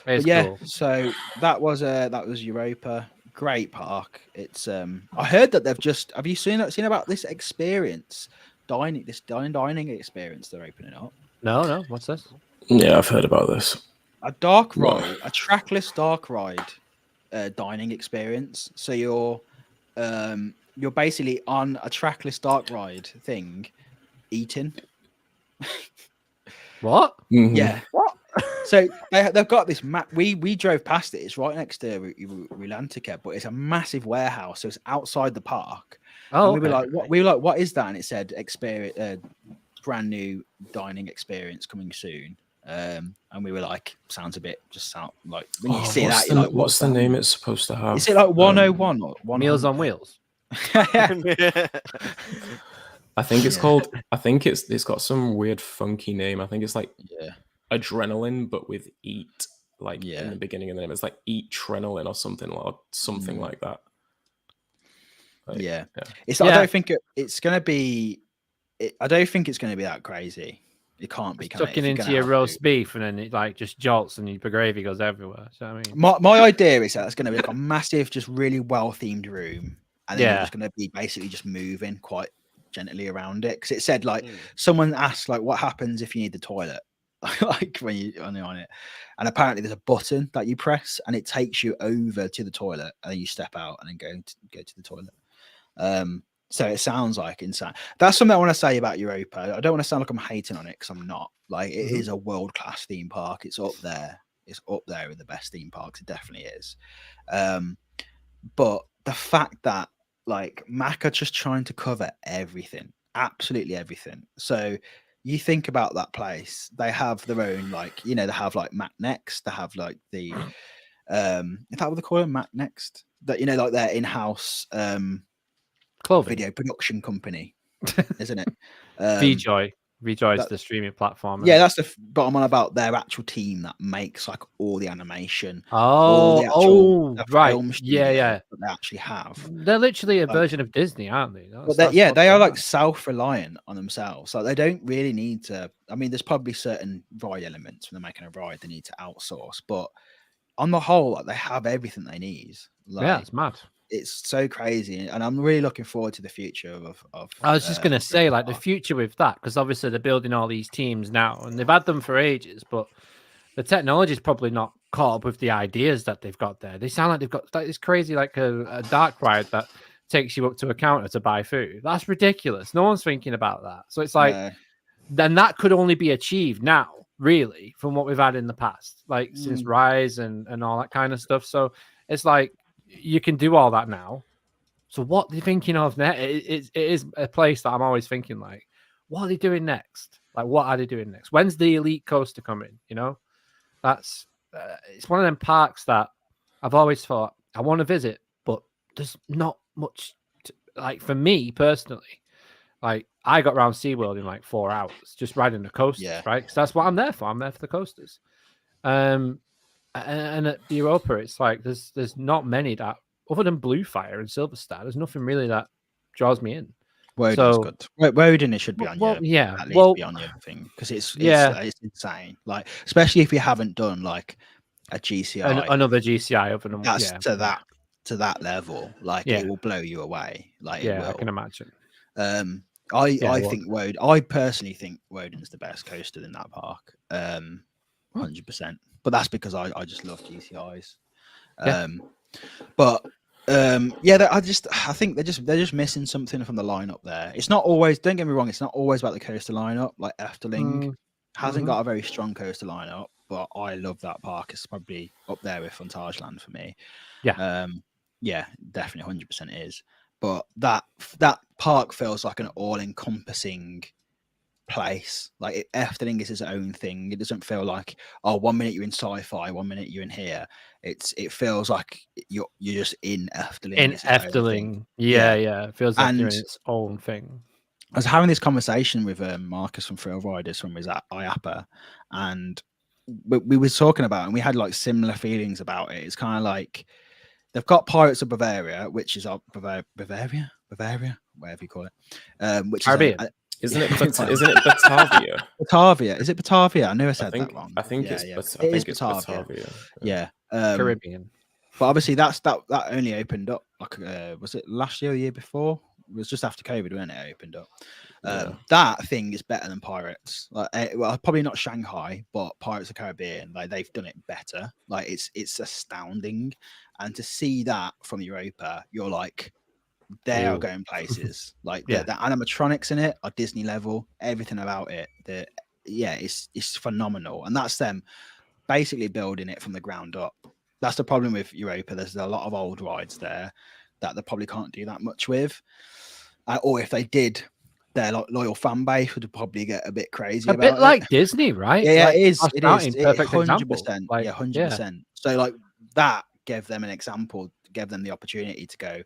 It's cool. So that was Europa. Great park. It's I heard that they've just have you seen about this experience? Dining experience they're opening up. No. What's this? Yeah, I've heard about this. A dark ride, a trackless dark ride dining experience. So you're basically on a trackless dark ride thing, eating. What? Mm-hmm. Yeah. What? So they've got this map. We drove past it. It's right next to Relantica, but it's a massive warehouse. So it's outside the park. Oh, and we were like, what? We were like, what is that? And it said, brand new dining experience coming soon. And we were like, sounds a bit like when you see that, you're like, what's the name it's supposed to have? Is it like 101 or 100? Meals on Wheels? I think it's called. I think it's got some weird funky name. I think it's like adrenaline, but with eat in the beginning of the name. It's like eat adrenaline or something like that. It's. I don't think it's gonna be. I don't think it's gonna be that crazy. It can't be. Tucking into your roast beef and then it just jolts and the gravy goes everywhere. So I mean, my idea is that it's going to be like a massive, just really well themed room, and then it's going to be basically just moving quite gently around it. Because it said someone asked what happens if you need the toilet, when you're on it, and apparently there's a button that you press and it takes you over to the toilet, and then you step out and then go to the toilet. So it sounds like insane. That's something I want to say about Europa. I don't want to sound like I'm hating on it because I'm not. It is a world-class theme park. It's up there. It's up there with the best theme parks. It definitely is. But the fact that Mac are just trying to cover everything, absolutely everything. So you think about that place. They have their own they have Mac Next. They have the is that what they call it? Mac Next. That their in-house clothing video production company, isn't it? VJoy is the streaming platform. Yeah, that's but I'm on about their actual team that makes all the animation. Right. Yeah. That they actually have. They're literally a version of Disney, aren't they? They are self-reliant on themselves. They don't really need to. I mean, there's probably certain ride elements when they're making a ride they need to outsource, but on the whole, they have everything they need. It's mad. It's so crazy, and I'm really looking forward to the future of I was just going to say the future with that, because obviously they're building all these teams now and they've had them for ages, but the technology is probably not caught up with the ideas that they've got there. They sound like they've got this crazy a dark ride that takes you up to a counter to buy food. That's ridiculous. No one's thinking about that. So it's then that could only be achieved now, really, from what we've had in the past, since Rise and all that kind of stuff. So it's you can do all that now. So what are they thinking of next? It is a place that I'm always thinking what are they doing next? What are they doing next? When's the elite coaster coming? That's it's one of them parks that I've always thought I want to visit, but there's not much for me personally. I got around SeaWorld in 4 hours just riding the coasters, right? Because that's what I'm there for. I'm there for the coasters. And at Europa, it's there's not many that, other than Blue Fire and Silver Star, there's nothing really that draws me in. Woden's good. Woden, it should be on your be on your thing, because it's insane. Especially if you haven't done a GCI, another GCI other than that's to that level. It will blow you away. I can imagine. I think I personally think Woden's the best coaster in that park. 100%. But that's because I just love GCIs. But I think they're just missing something from the lineup there. It's not always, don't get me wrong, it's not always about the coaster lineup. Like Efteling hasn't got a very strong coaster lineup, but I love that park. It's probably up there with Phantasialand for me. Yeah, definitely 100% is. But that park feels like an all-encompassing place. Like Efteling is its own thing. It doesn't feel like, oh, 1 minute you're in sci-fi, 1 minute you're in here. It feels like you're just in Efteling. In Efteling, yeah. It feels like you're in its own thing. I was having this conversation with Marcus from Thrill Riders from his IAPA, and we were talking about it, and we had like similar feelings about it. It's kind of like they've got Pirates of Bavaria, which is Bavaria, whatever you call it, which Caribbean. Isn't it Batavia? Batavia. Is it Batavia? I knew I said that wrong. I think it's Batavia. Yeah. Caribbean. But obviously that only opened up like was it last year or the year before? It was just after COVID when it opened up. That thing is better than Pirates. Like, well, probably not Shanghai, but Pirates of the Caribbean, like they've done it better. Like it's astounding. And to see that from Europa, you're like, they are going places. Like the animatronics in it are Disney level. Everything about it, it's phenomenal. And that's them basically building it from the ground up. That's the problem with Europa. There's a lot of old rides there that they probably can't do that much with. Or if they did, their loyal fan base would probably get a bit crazy. A bit like Disney, right? Yeah, like, it is. It is. 100%. 100%. So like that gave them an example, gave them the opportunity to go,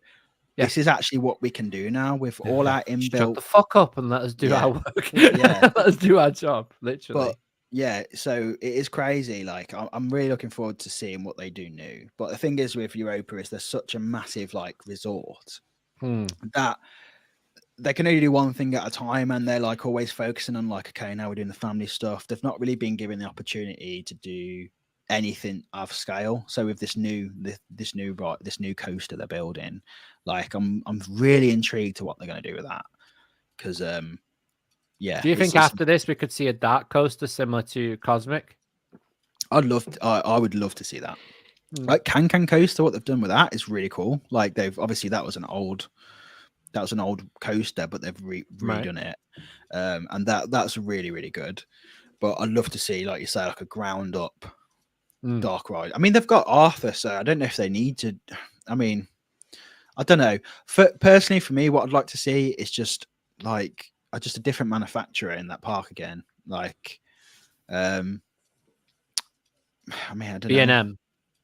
this is actually what we can do now with all our inbuilt. Shut the fuck up and let us do our work. Let us do our job, literally. But yeah, so it is crazy. Like I'm really looking forward to seeing what they do new. But the thing is with Europa is there's such a massive like resort that they can only do one thing at a time, and they're like always focusing on like, okay, now we're doing the family stuff. They've not really been given the opportunity to do anything of scale. So with this new coaster they're building, like I'm really intrigued to what they're going to do with that, because do you think after this we could see a dark coaster similar to Cosmic? I would love to see that. Like Can Coaster, what they've done with that is really cool. Like they've obviously that was an old coaster, but they've redone it, and that's really, really good. But I'd love to see, like you say, like a ground up dark ride. I mean, they've got Arthur, so I don't know if they need to. I mean, I don't know. Personally, for me, what I'd like to see is just like a different manufacturer in that park again. Like, I mean, I don't know.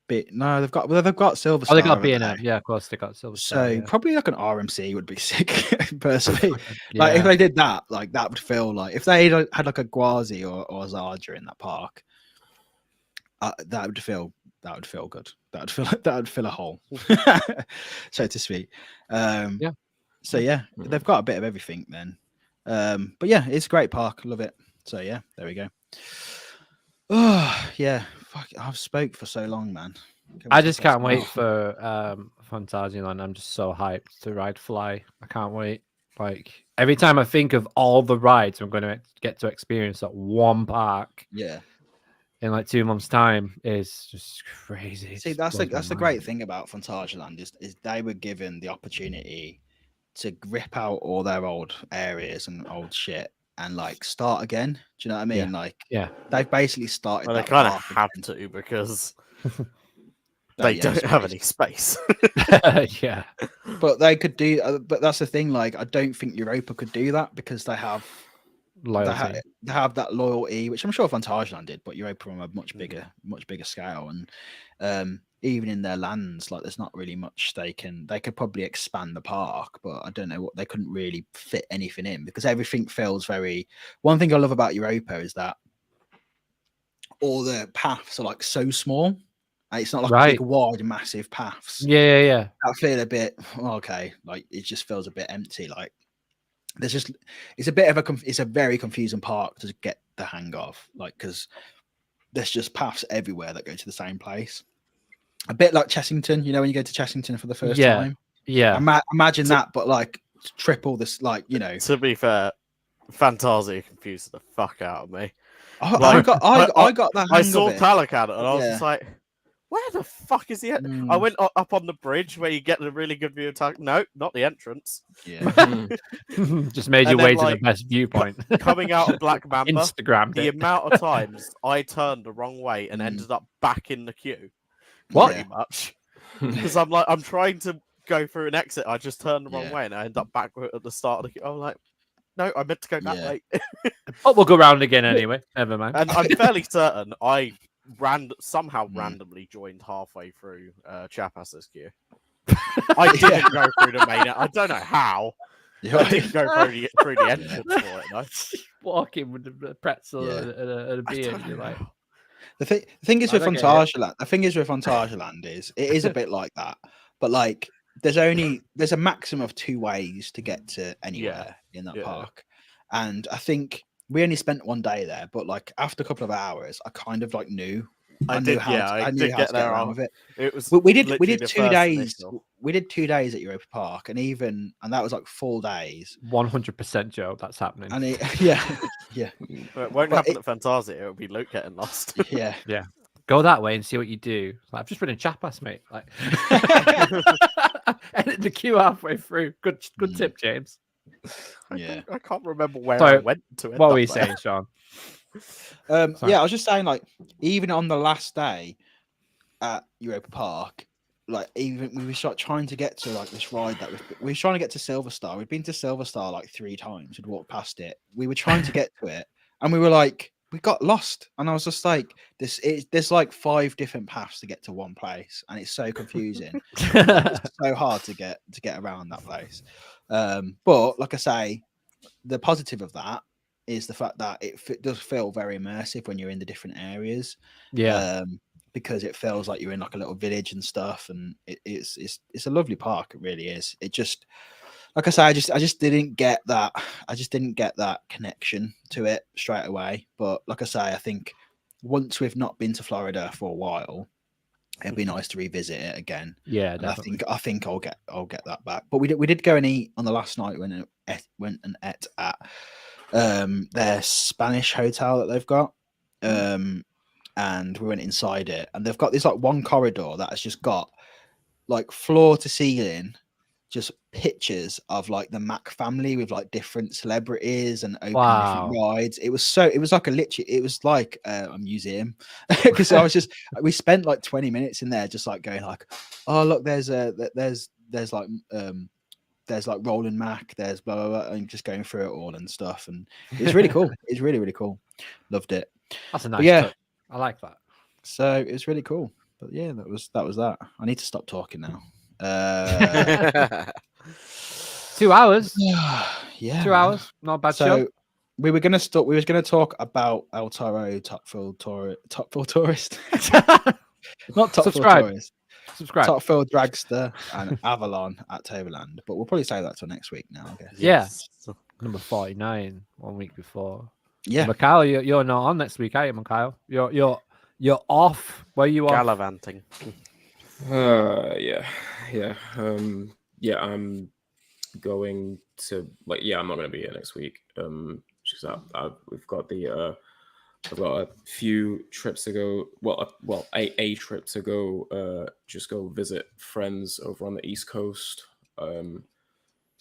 B&M. No, they've got Silver Star. Oh, they got B&M. Yeah, of course they got Silver Star. So probably like an RMC would be sick, personally. Like if they did that, like that would feel like if they had like a Gwazi or Zarja in that park. That would feel good. That would fill a hole, so to speak. So they've got a bit of everything then. But yeah, it's a great park. Love it. So yeah, there we go. Oh yeah, fuck! I've spoke for so long, man. I just can't wait for Phantasialand. I'm just so hyped to ride Fly. I can't wait. Like every time I think of all the rides I'm going to get to experience at one park. Yeah. In like 2 months' time is just crazy. See, that's the great thing about Phantasialand is they were given the opportunity to rip out all their old areas and old shit and like start again. Do you know what I mean? They've basically started. Well, they kind of have to because they don't have any space. Yeah, but they could do. But that's the thing. Like, I don't think Europa could do that because they have. Loyalty. They have that loyalty, which I'm sure Phantasialand did, but Europa on a much bigger scale, and even in their lands, like there's not really much they could probably expand the park, but I don't know what they couldn't really fit anything in because everything feels very. One thing I love about Europa is that all the paths are like so small. It's not like big, wide, massive paths. Yeah. I feel a bit okay. Like it just feels a bit empty. Like. It's a very confusing park to get the hang of, like, because there's just paths everywhere that go to the same place. A bit like Chessington, you know, when you go to Chessington for the first time. Yeah. Imagine that, but like triple this, like, you know. To be fair, Fantasia confused the fuck out of me. I got that. I saw Talakan and I was just like, where the fuck is he at? Mm. I went up on the bridge where you get a really good view of Talakan. No, not the entrance. Yeah. Just made your way to the best viewpoint. Coming out of Black Mamba, Instagrammed the it. amount of times I turned the wrong way and ended up back in the queue. What? Pretty much. Because I'm trying to go through an exit. I just turned the wrong way and I end up back at the start of the queue. I'm like, no, I meant to go that way. But we'll go round again anyway. Never mind. And I'm fairly certain I randomly joined halfway through Chapas's queue. I didn't go through the main. I don't know how. I didn't go through the entrance for it. No. Walking with the pretzel and a beer. You're like, the thing is with Fantasia Land is it is a bit like that, but like there's a maximum of 2 ways to get to anywhere in that park, and I think we only spent 1 day there, but like after a couple of hours, I kind of like knew. I knew how to get around with it. It was we did 2 days. Initial. We did 2 days at Europa Park, and that was like full days. 100% Joe, that's happening. And But it won't happen at Fantasia. It'll be Luke getting lost. Yeah. Go that way and see what you do. Like, I've just been in Chapas, mate. Like, ended the queue halfway through. Good tip, James. Yeah. I can't remember where I went to. What were you saying, Sean? I was just saying, like, even on the last day at Europa Park, like, even we were trying to get to like this ride that we were trying to get to Silver Star. We'd been to Silver Star like 3 times. We'd walked past it. We were trying to get to it, and we were like, we got lost. And I was just like, there's like 5 different paths to get to one place, and it's so confusing. It's so hard to get around that place. But like I say, the positive of that is the fact that it does feel very immersive when you're in the different areas. Because it feels like you're in like a little village and stuff, and it's a lovely park. It really is. It just, like I say, I just didn't get that. I just didn't get that connection to it straight away. But like I say, I think once we've not been to Florida for a while, it'd be nice to revisit it again. Yeah, and I think I'll get that back. But we did go and eat on the last night when went and ate at their Spanish hotel that they've got. And we went inside it, and they've got this like one corridor that has just got like floor to ceiling, just pictures of like the Mac family with like different celebrities and open different rides. It was like a museum because we spent like 20 minutes in there just like going like, oh look, there's like Roland Mac, there's blah blah blah, and just going through it all and stuff, and it was really cool. It's really, really cool. Loved it. That's a nice touch. I like that. So it was really cool. But yeah, that was that. I need to stop talking now. 2 hours. Yeah. 2 hours. Not a bad show. We were gonna talk about El Toro Top Full Tourist. Not Top Full Tourist. Subscribe. Top Full Dragster and Avalon at Toverland. But we'll probably say that till next week now, I guess. Yeah. Number 49, 1 week before. Yeah, Mikhail, you're not on next week, are you, Mikhail? You're off. Where are you off? Gallivanting. Yeah. I'm going to I'm not going to be here next week. Because we've got I've got a few trips to go. Well, a trip to go. Just go visit friends over on the East Coast. So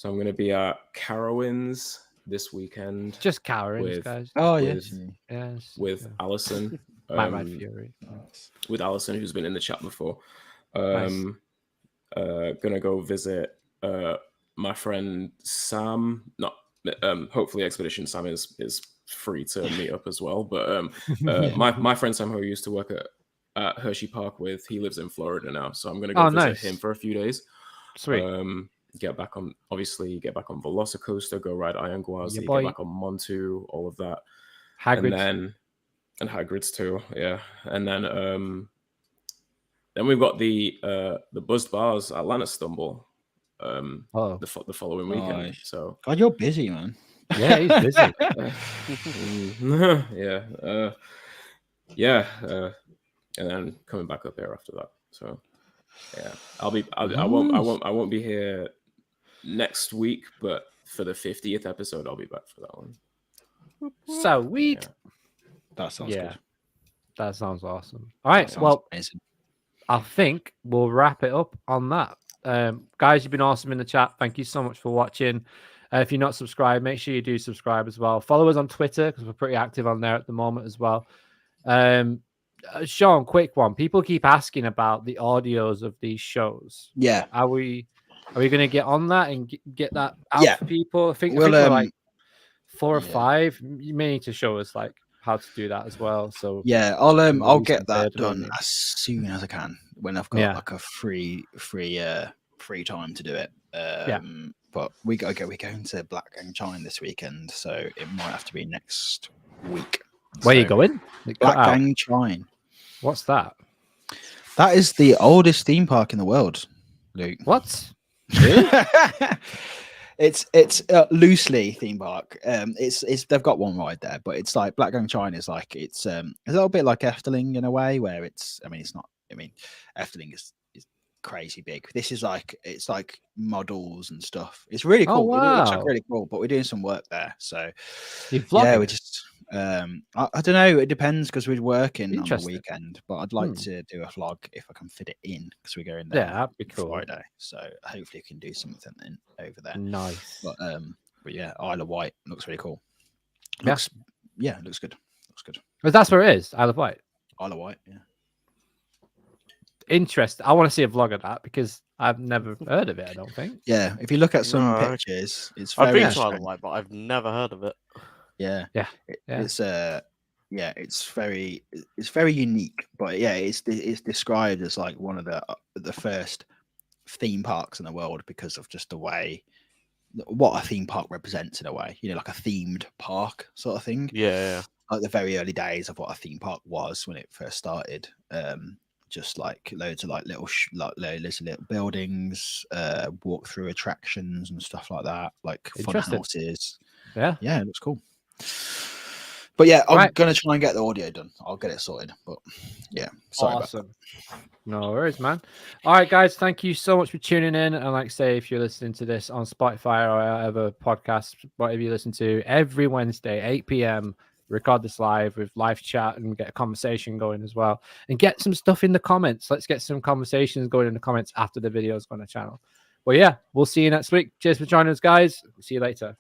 I'm going to be at Carowinds this weekend. Just Carowinds, guys. Oh yes. With Alison. Fury. With Alison, who's been in the chat before. Nice. Gonna go visit my friend Sam. Not hopefully Expedition Sam is free to meet up as well. But my friend Sam, who I used to work at Hershey Park with, he lives in Florida now, so I'm gonna go visit him for a few days. Sweet. Get back on Velocicoaster, go ride Iron Gwazi, get back on Montu, all of that. Hagrid's. And Hagrid's too, yeah. And then we've got the Buzzed Bars Atlanta Stumble the following weekend. Nice. So God, you're busy, man. Yeah, he's busy. And then coming back up here after that. So yeah, I won't be here next week, but for the 50th episode, I'll be back for that one. So sweet. Yeah. That sounds good. That sounds awesome. All right, well, amazing. I think we'll wrap it up on that. Guys, you've been awesome in the chat. Thank you so much for watching. If you're not subscribed, make sure you do subscribe as well. Follow us on Twitter because we're pretty active on there at the moment as well. Sean, quick one. People keep asking about the audios of these shows. Yeah. Are we going to get on that and get that out for people? I think we're like 4 or 5. You may need to show us like how to do that as well. So yeah, I'll get that done as soon as I can when I've got like a free time to do it. But we're going to Black Gang Chine this weekend, so it might have to be next week. Where are you going? Black Gang Chine. What's that? That is the oldest theme park in the world, Luke. What? It's loosely theme park. It's they've got one ride there, but it's like Black Gang Chine is like it's a little bit like Efteling in a way, where it's not. Efteling is crazy big. This is like it's like models and stuff. It's really cool. Oh, wow. It looks like really cool, but we're doing some work there. So we're just I don't know. It depends because we're working on the weekend, but I'd like to do a vlog if I can fit it in because we're going there. Yeah, that'd be cool. Friday, so hopefully we can do something over there. Nice. But yeah, Isle of Wight looks really cool. It looks good. Looks good. But that's where it is, Isle of Wight. Isle of Wight, yeah. Interesting. I want to see a vlog of that because I've never heard of it. I don't think. Yeah, if you look at some pictures, it's I've very been to Isle of Wight, but I've never heard of it. Yeah. It's it's very unique, but yeah, it's described as like one of the first theme parks in the world because of just the way what a theme park represents in a way, like a themed park sort of thing. Yeah. Like the very early days of what a theme park was when it first started. Just like loads of like little buildings, walk through attractions and stuff like that, like fun houses. Yeah, it looks cool. But yeah, I'm gonna try and get the audio done. I'll get it sorted. But yeah, sorry about that. No worries, man. All right, guys, thank you so much for tuning in. And like I say, if you're listening to this on Spotify or whatever podcast, whatever you listen to, every Wednesday, 8 p.m. record this live with live chat and get a conversation going as well, and get some stuff in the comments. Let's get some conversations going in the comments after the videos on the channel. Well, yeah, we'll see you next week. Cheers for joining us, guys. See you later.